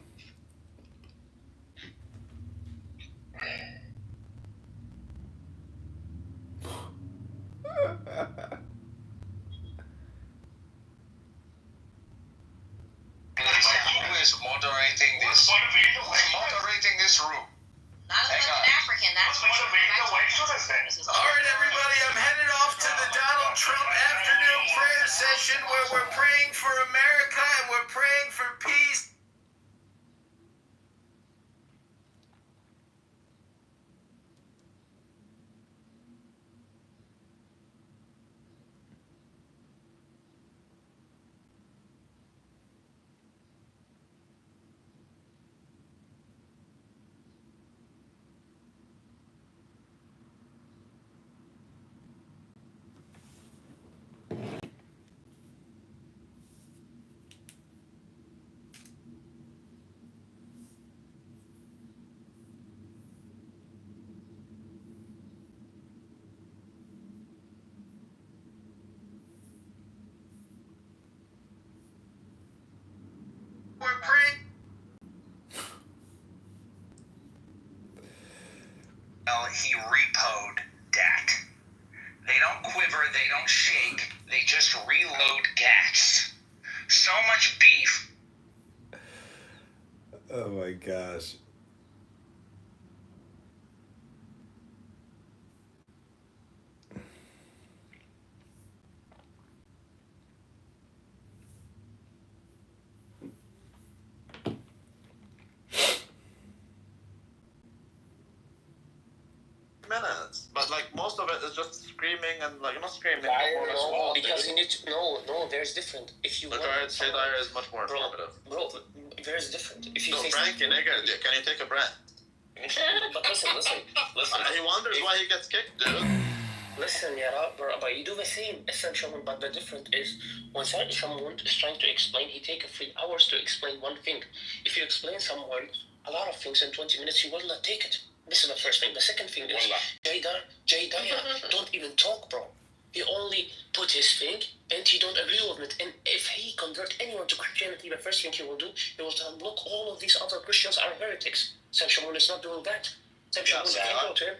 Who is moderating this? Moderating this room. Not as an African, that's for sure. All right, everybody, I'm headed off to the Donald Trump afternoon prayer session where we're praying for America and we're praying for peace. We're praying. Well, he repoed dat. They don't quiver, they don't shake, they just reload gats. So much beef. Oh my gosh. Minutes, but like most of it is just screaming and like not screaming. No, because you need to no. There's different. If you Shadire is much more informative. Bro, there's different. If you So say Frankie, nigga, can you take a breath? But listen. He wonders why he gets kicked, dude. Listen, yeah, but you do the same essential, but the difference is when someone is trying to explain, he takes 3 hours to explain one thing. If you explain someone a lot of things in 20 minutes, he will not take it. This is the first thing. The second thing is Jada don't even talk, bro. He only put his thing and he don't agree with it. And if he convert anyone to Christianity, the first thing he will do, he will tell them, look, all of these other Christians are heretics. Sam Shamoun is not doing that. Sam Shamoun, if you go to him,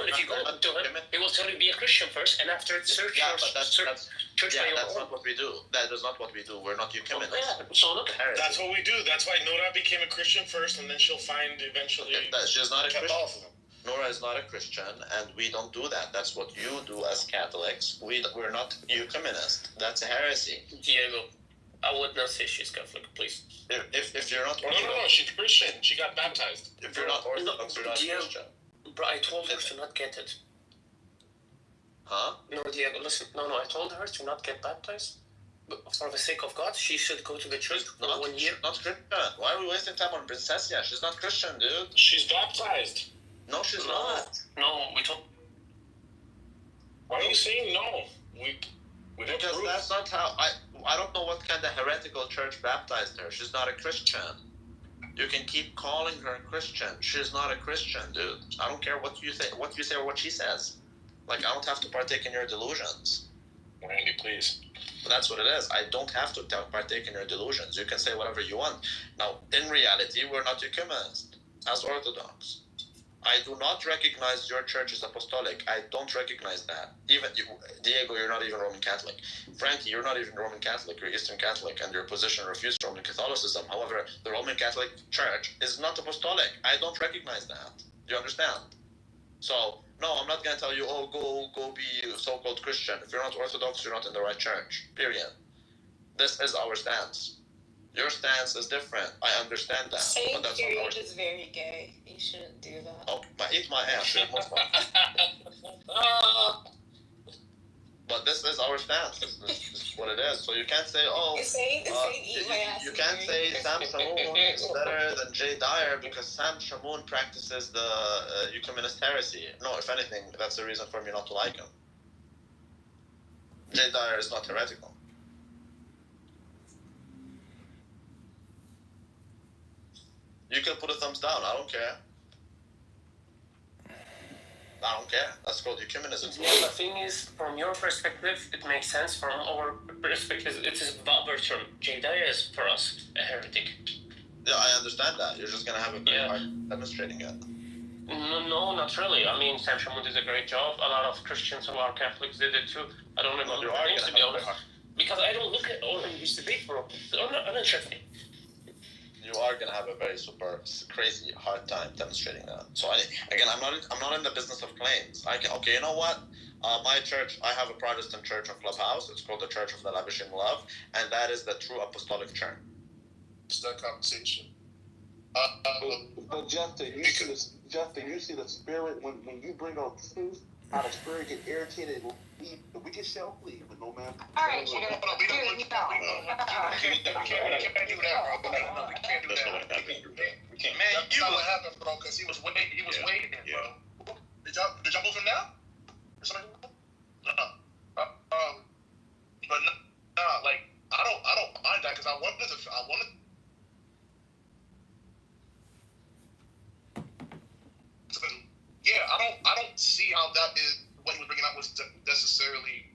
if you go to him, he will tell you be a Christian first, and after search church by your that's own. not what we do. That is not what we do. We're not Eucumenists. So look, that's what we do. That's why Nora became a Christian first, and then she'll find eventually. She's not a Christian. Nora is not a Christian, and we don't do that. That's what you do as Catholics. We're not Eucumenists. That's a heresy. Diego, I would not say she's Catholic, please. If you're not Orthodox. No, she's Christian. She got baptized. If you're not Orthodox, you're not Christian. Bro, I told her to not get it. Huh? No, Diego, listen. No, I told her to not get baptized. But for the sake of God, she should go to the church for 1 year. Not Christian. Why are we wasting time on Princessia? She's not Christian, dude. She's baptized. No, she's not. No, we told. Why are you saying no? Because that's not how I don't know what kind of heretical church baptized her. She's not a Christian. You can keep calling her a Christian. She's not a Christian, dude. I don't care what you say or what she says. Like, I don't have to partake in your delusions. Randy, please. But that's what it is. I don't have to partake in your delusions. You can say whatever you want. Now, in reality, we're not Eucumenists as Orthodox. I do not recognize your church as apostolic. I don't recognize that. Even you, Diego, you're not even Roman Catholic. Frankie, you're not even Roman Catholic. You're Eastern Catholic, and your position refutes Roman Catholicism. However, the Roman Catholic Church is not apostolic. I don't recognize that. Do you understand? So, no, I'm not going to can't tell you, oh, go be so-called Christian. If you're not Orthodox, you're not in the right church. Period. This is our stance. Your stance is different. I understand that. Saying But that's period not our is very gay. You shouldn't do that. Oh, eat my ass. You're Muslim. But this is our stance. This is what it is. So you can't say, oh, you can't say Sam Shamoun is better than Jay Dyer because Sam Shamoun practices the ecumenist heresy. No, if anything, that's a reason for me not to like him. Jay Dyer is not heretical. You can put a thumbs down. I don't care. I don't care. That's called ecumenism. Yeah, the thing is, from your perspective, it makes sense. From our perspective, it is Babur term. Jay Dyer is, for us, a heretic. Yeah, I understand that. You're just going to have a very hard demonstrating it. No, not really. I mean, Sam Shamoun did a great job. A lot of Christians who are Catholics did it too. I don't remember the names, to be honest. Because I don't look at all of these debate, bro. They're not uninteresting. You are gonna have a very super crazy hard time demonstrating that. So I'm not in the business of claims. Okay, you know what? My church, I have a Protestant church on Clubhouse. It's called the Church of the Lavishing Love, and that is the true apostolic church. It's that conversation. But Justin, you see the spirit when you bring on truth, how the spirit get irritated and leave. We can self-leave, but no man. All right, Judah. We can't do that, bro. No, we can't do that. We can't. Man, that's not what happened, bro. Because he was waiting, bro. Did y'all move him now? Or somebody move him? No. But nah, like I don't mind that because I wanted. Yeah, I don't see how that is what he was bringing up was necessarily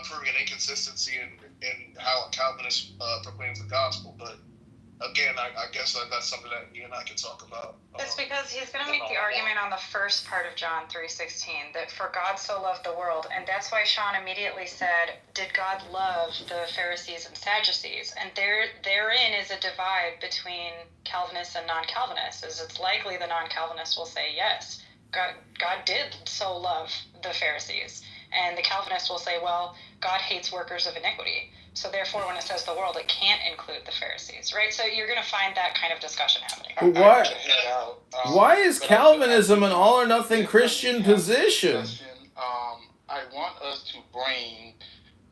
proving an inconsistency in how a Calvinist proclaims the gospel. But again, I guess that's something that you and I can talk about. It's because he's going to make the argument on the first part of John 3:16 that for God so loved the world, and that's why Sean immediately said, "Did God love the Pharisees and Sadducees?" And therein is a divide between Calvinists and non-Calvinists. As it's likely the non-Calvinists will say yes. God did so love the Pharisees. And the Calvinists will say, well, God hates workers of iniquity. So therefore, when it says the world, it can't include the Pharisees, right? So you're going to find that kind of discussion happening. Why is Calvinism an all or nothing Christian position? I want us to bring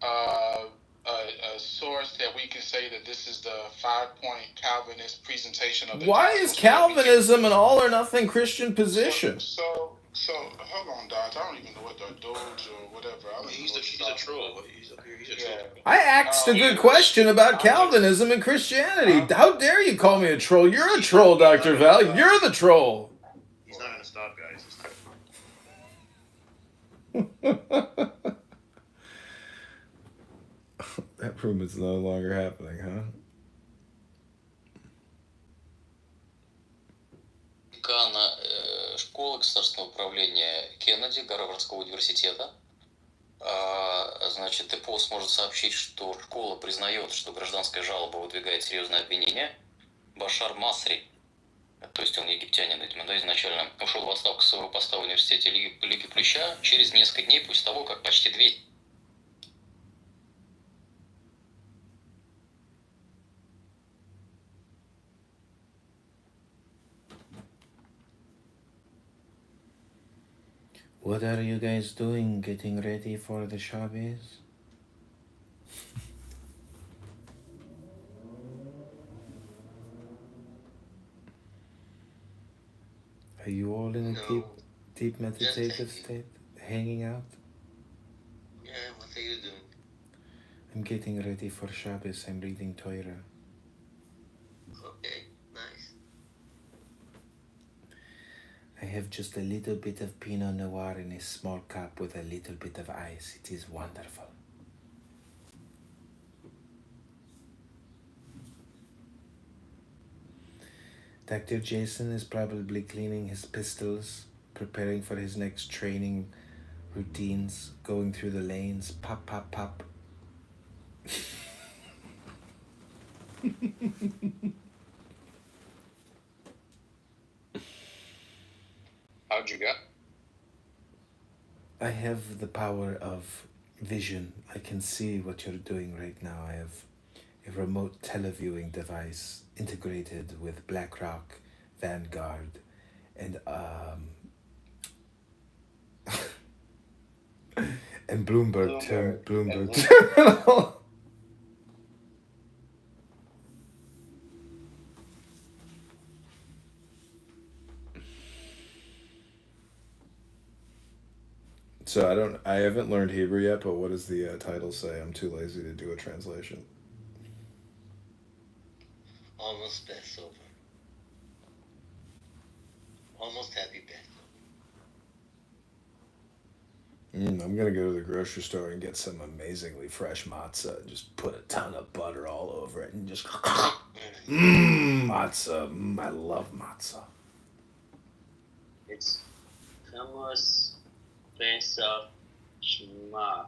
a source that we can say that this is the 5-point Calvinist presentation of the Why is Calvinism an all or nothing Christian position? So hold on, Dodge. I don't even know what the Doge or whatever. He's a troll. He's a troll. I asked a good question about Calvinism and Christianity. How dare you call me a troll? You're a troll, Dr. Val. You're the troll. He's not going to stop, guys. That room is no longer happening, huh? Декана школы государственного управления Кеннеди Гарвардского университета. Значит, ТПО сможет сообщить, что школа признает, что гражданская жалоба выдвигает серьезное обвинение. Башар Масри, то есть он египтянин, видимо, да, изначально, ушел в отставку с своего поста в университете Лиги Плюща через несколько дней после того, как почти 200... What are you guys doing? Getting ready for the Shabbos? Are you all in a deep meditative state? Hanging out? Yeah, what are you doing? I'm getting ready for Shabbos. I'm reading Torah. Okay, nice. I have just a little bit of Pinot Noir in a small cup with a little bit of ice. It is wonderful. Dr. Jason is probably cleaning his pistols, preparing for his next training routines, going through the lanes, pop, pop, pop. How'd you go? I have the power of vision. I can see what you're doing right now. I have a remote televiewing device integrated with BlackRock, Vanguard, and and Bloomberg Terminal. So I haven't learned Hebrew yet, but what does the title say? I'm too lazy to do a translation. Almost Passover. Almost happy Passover. I'm gonna go to the grocery store and get some amazingly fresh matzah and just put a ton of butter all over it and just matzah. I love matzah. It's hummus, Pesach, Shema.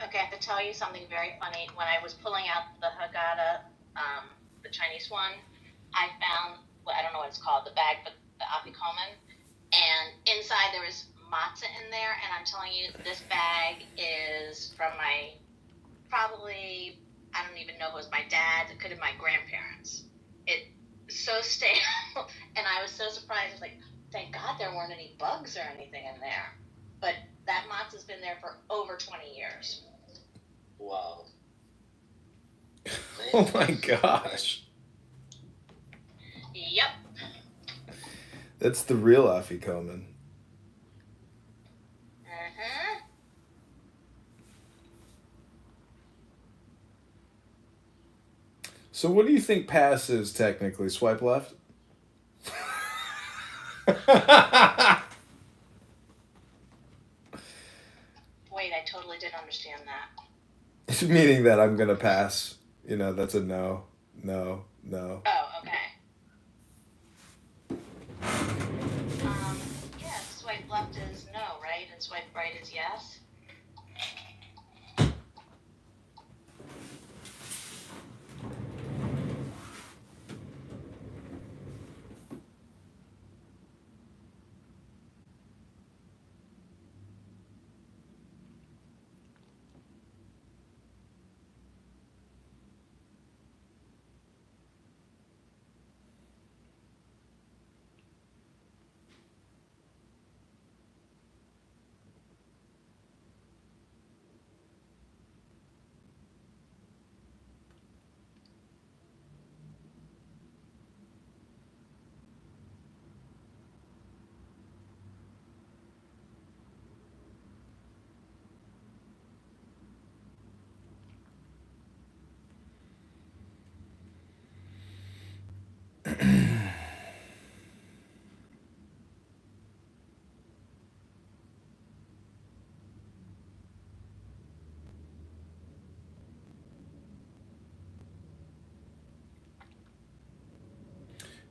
Okay, I have to tell you something very funny. When I was pulling out the Haggadah, the Chinese one, I found, well, I don't know what it's called, the bag, but the afikoman, and inside there was matzah in there, and I'm telling you, this bag is from my, probably, I don't even know if it was my dad, it could have been my grandparents. It's so stale, and I was so surprised. I was like, thank God there weren't any bugs or anything in there. But that matzah's been there for over 20 years. Wow. Oh my gosh. Yep. That's the real afikoman. Mm-hmm. So what do you think pass is technically? Swipe left? Wait, I totally didn't understand that. Meaning that I'm gonna pass. You know, that's a no. No. Oh, okay. Yeah, swipe left is no, right? And swipe right is yes?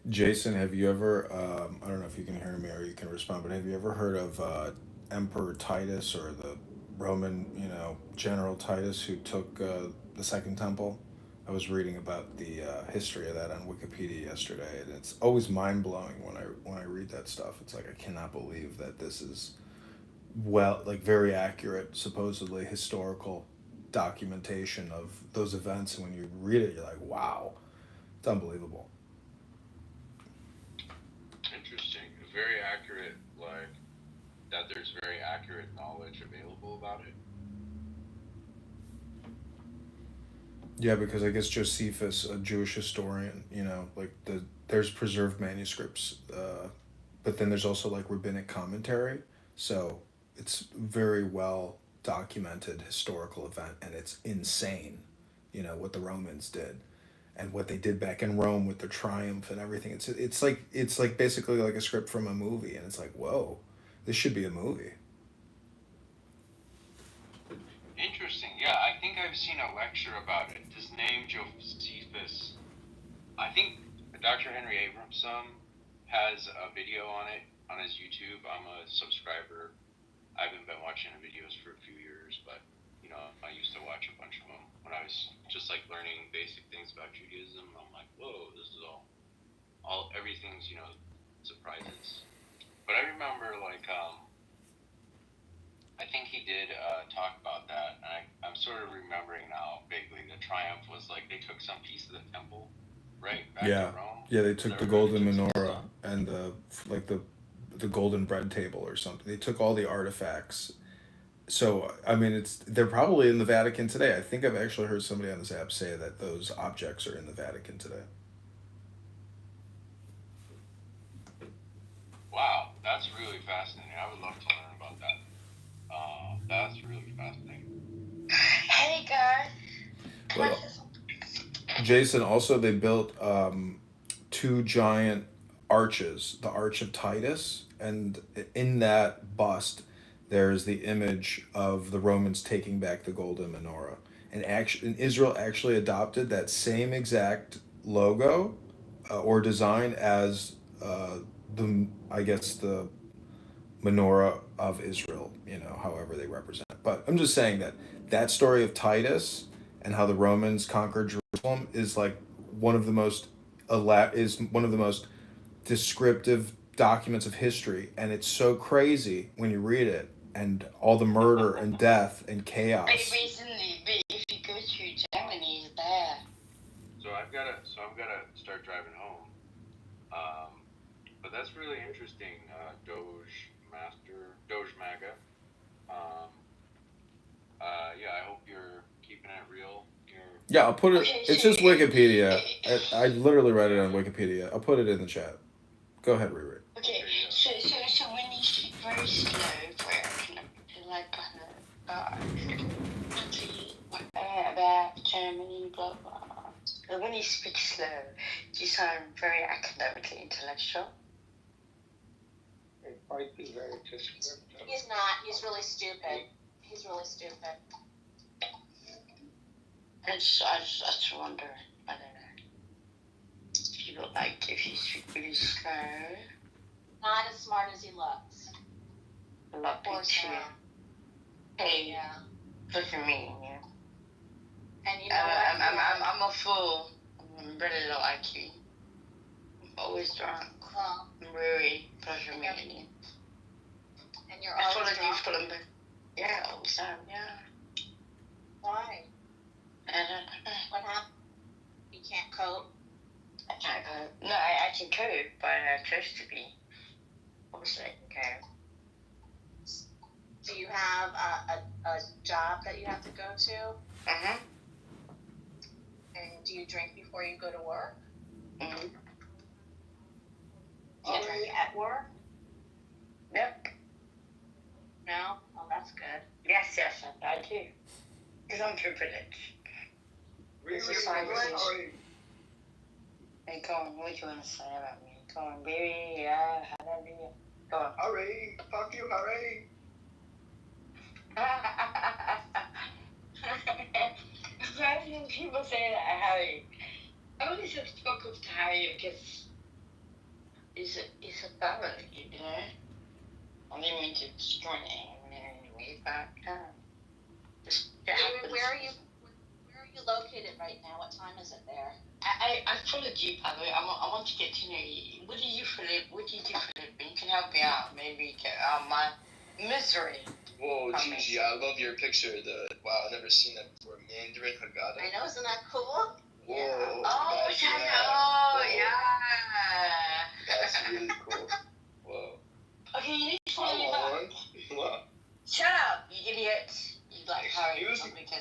Jason, have you ever, I don't know if you can hear me or you can respond, but have you ever heard of Emperor Titus or the Roman, General Titus who took the Second Temple? I was reading about the history of that on Wikipedia yesterday, and it's always mind blowing when I read that stuff. It's like I cannot believe that this is very accurate, supposedly historical documentation of those events. And when you read it, you're like, wow, it's unbelievable. Interesting. Very accurate, like that there's very accurate knowledge available about it. Yeah, because I guess Josephus, a Jewish historian, there's preserved manuscripts, but then there's also like rabbinic commentary. So it's very well documented historical event, and it's insane, what the Romans did and what they did back in Rome with the triumph and everything. It's like basically like a script from a movie, and it's like, whoa, this should be a movie. Interesting. Yeah, I think I've seen a lecture about it. His name Josephus. I think Dr. Henry Abramson has a video on it on his YouTube. I'm a subscriber. I haven't been watching the videos for a few years, but I used to watch a bunch of them when I was just like learning basic things about Judaism. I'm like, whoa, this is all everything's surprises. But I remember, like, I think he did talk about that, and I'm sort of remembering now vaguely. The triumph was like they took some piece of the temple, right, back Yeah, to Rome. yeah. They took the golden menorah and the golden bread table or something. They took all the artifacts. So I mean, they're probably in the Vatican today. I think I've actually heard somebody on this app say that those objects are in the Vatican today. Wow, that's really fascinating. I would love to learn about that. That's really fascinating. Hey guys. Well, Jason, also they built two giant arches, the Arch of Titus, and in that bust there's the image of the Romans taking back the golden menorah. And Israel actually adopted that same exact logo or design as the menorah of Israel, however they represent it. But I'm just saying that story of Titus and how the Romans conquered Jerusalem is like one of the most descriptive documents of history, and it's so crazy when you read it and all the murder and death and chaos. Recently, if you go to Germany, it's there. So I've got to start driving home. But that's really interesting, Doge MAGA. Yeah, I hope you're keeping it real. Yeah, I'll put it. It's just Wikipedia. I literally read it on Wikipedia. I'll put it in the chat. Go ahead, Riri. Okay, so when you speak very slow, about Germany, blah blah. But when you speak slow, you sound very academically intellectual. It might be very descriptive. He's not. He's really stupid. I just wonder. I don't know. People like if you speak really slow. Not as smart as he looks. A lot of people. Hey, yeah. Look at me. Yeah. And you know I'm a fool. I'm really low IQ. I'm always drunk. I'm really pleasure me. And you're I always drunk? follow you. Yeah, all the time. Yeah. Why? What happened? You can't cope? I can't cope. No, I can cope, but I chose to be. Obviously, I can cope. Do you have a job that you have to go to? Mm-hmm. And do you drink before you go to work? Mm-hmm. Do you drink at work? Yep. No? Oh, that's good. Yes, I do. Because I'm privileged. Hey, go on, what do you want to say about me? Go on, baby, yeah, hallelujah. Go on. Hurry! Fuck you, hurry! Why do people say that, Harry? I only said fuck off to Harry because it's a family, you know? I didn't mean to destroy him in any way, but Where are you located right now? What time is it there? I followed you, by the way. I want to get to know you. What do you do for a living? You can help me out. Maybe get out of my misery. Whoa, Gigi, I love your picture. Wow, I've never seen that before. Mandarin Haggadah. I know, isn't that cool? Whoa. Yeah. Oh, yeah. That's really cool. Whoa. Okay, you need to follow me back. What? Shut up, you idiot. You like Harry.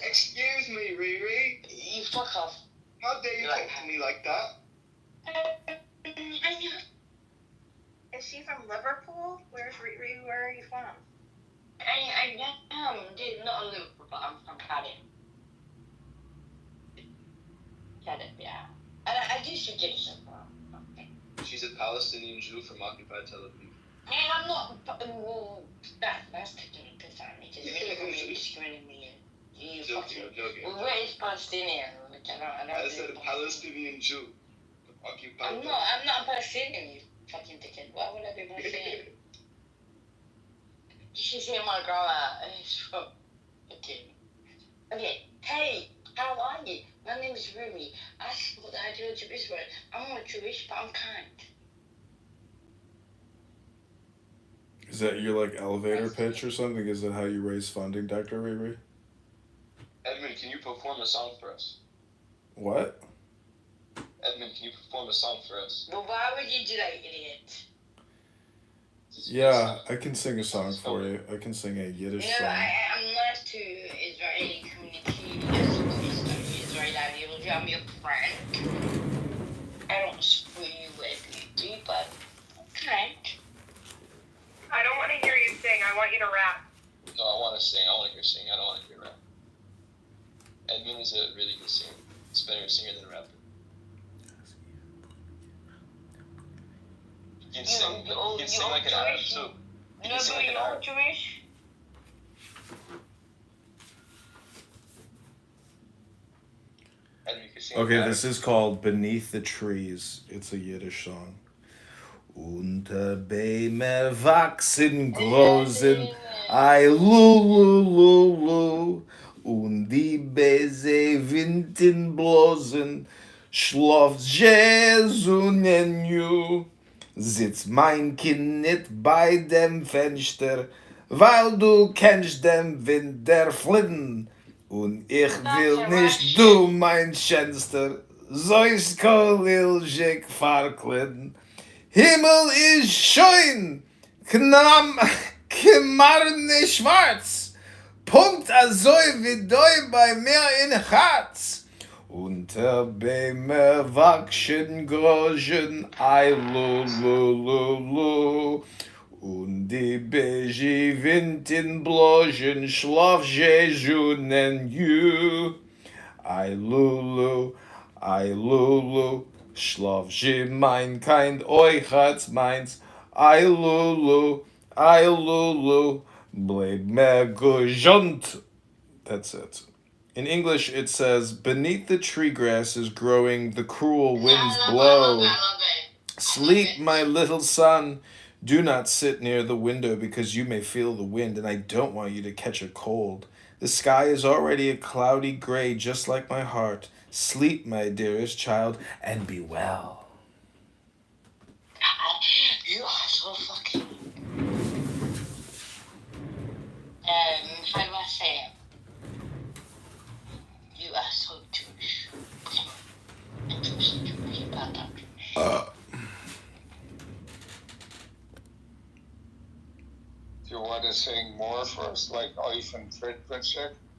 Excuse me, Riri. You fuck off. How dare you talk to me like that? Is she from Liverpool? Where are you from? I am, dude, not a Liverpool, but I'm from Cardiff. Cardiff, yeah. And I do speak Egyptian. She's a Palestinian Jew from occupied Tel Aviv. Man, I'm not. That's taking a piss out of me. You're screwing me in. You fucking. Well, where is Palestinian? I said a Palestinian Jew. Occupied. I'm not a Palestinian, you fucking dickhead. Why would I be Palestinian? You should see my grandma. Okay. Okay. Hey, how are you? My name is Rumi. I support the ideology of Israel. I'm not Jewish, but I'm kind. Is that your like elevator pitch or something? Is that how you raise funding, Dr. Riri? Edmund, can you perform a song for us? What? Edmund, can you perform a song for us? But why would you do that, idiot? Yeah, I can sing a song for you. I can sing a Yiddish No, song. I'm not to Israeli community, just Israeli ideology. I'm your friend. I don't screw you with beauty, but okay. I don't want to hear you sing. I want you to rap. No, I want to sing. I want to hear sing. I don't want to hear rap. Edmund is a really good singer. He's a better singer than a rapper. He can sing, he can sing like an Arab too. He can sing like an Arab. Jewish? Edmund, you can sing Okay, like this is called Beneath the Trees. It's a Yiddish song. Unter Bäumen wachsen großen, ei lu, und die Bäse Winden blosen, schlaft Jesu nenju. Sitz mein Kind nicht bei dem Fenster, weil du kennst den Wind der Flitten, und ich will nicht du mein Schönster, so ist Kolilschig verkleiden. Himmel ist schön, Kmarne schwarz, Punkt also wie du bei mir in Herz. Unter Bäumen wachsen Groschen, ei lu, und die Beige Winden bloschen, schlaf Jesu nen you. Ei lu, schlaf je mein Kind, euch hat's meins. Ei lu, bleib mir gesund. That's it. In English, it says, beneath the tree grass is growing, the cruel winds blow. Sleep, my little son. Do not sit near the window because you may feel the wind, and I don't want you to catch a cold. The sky is already a cloudy gray, just like my heart. Sleep, my dearest child, and be well. You are so fucking. How do I say it? You are so Jewish. Do you want to sing more for us, like Eif and Friedrich?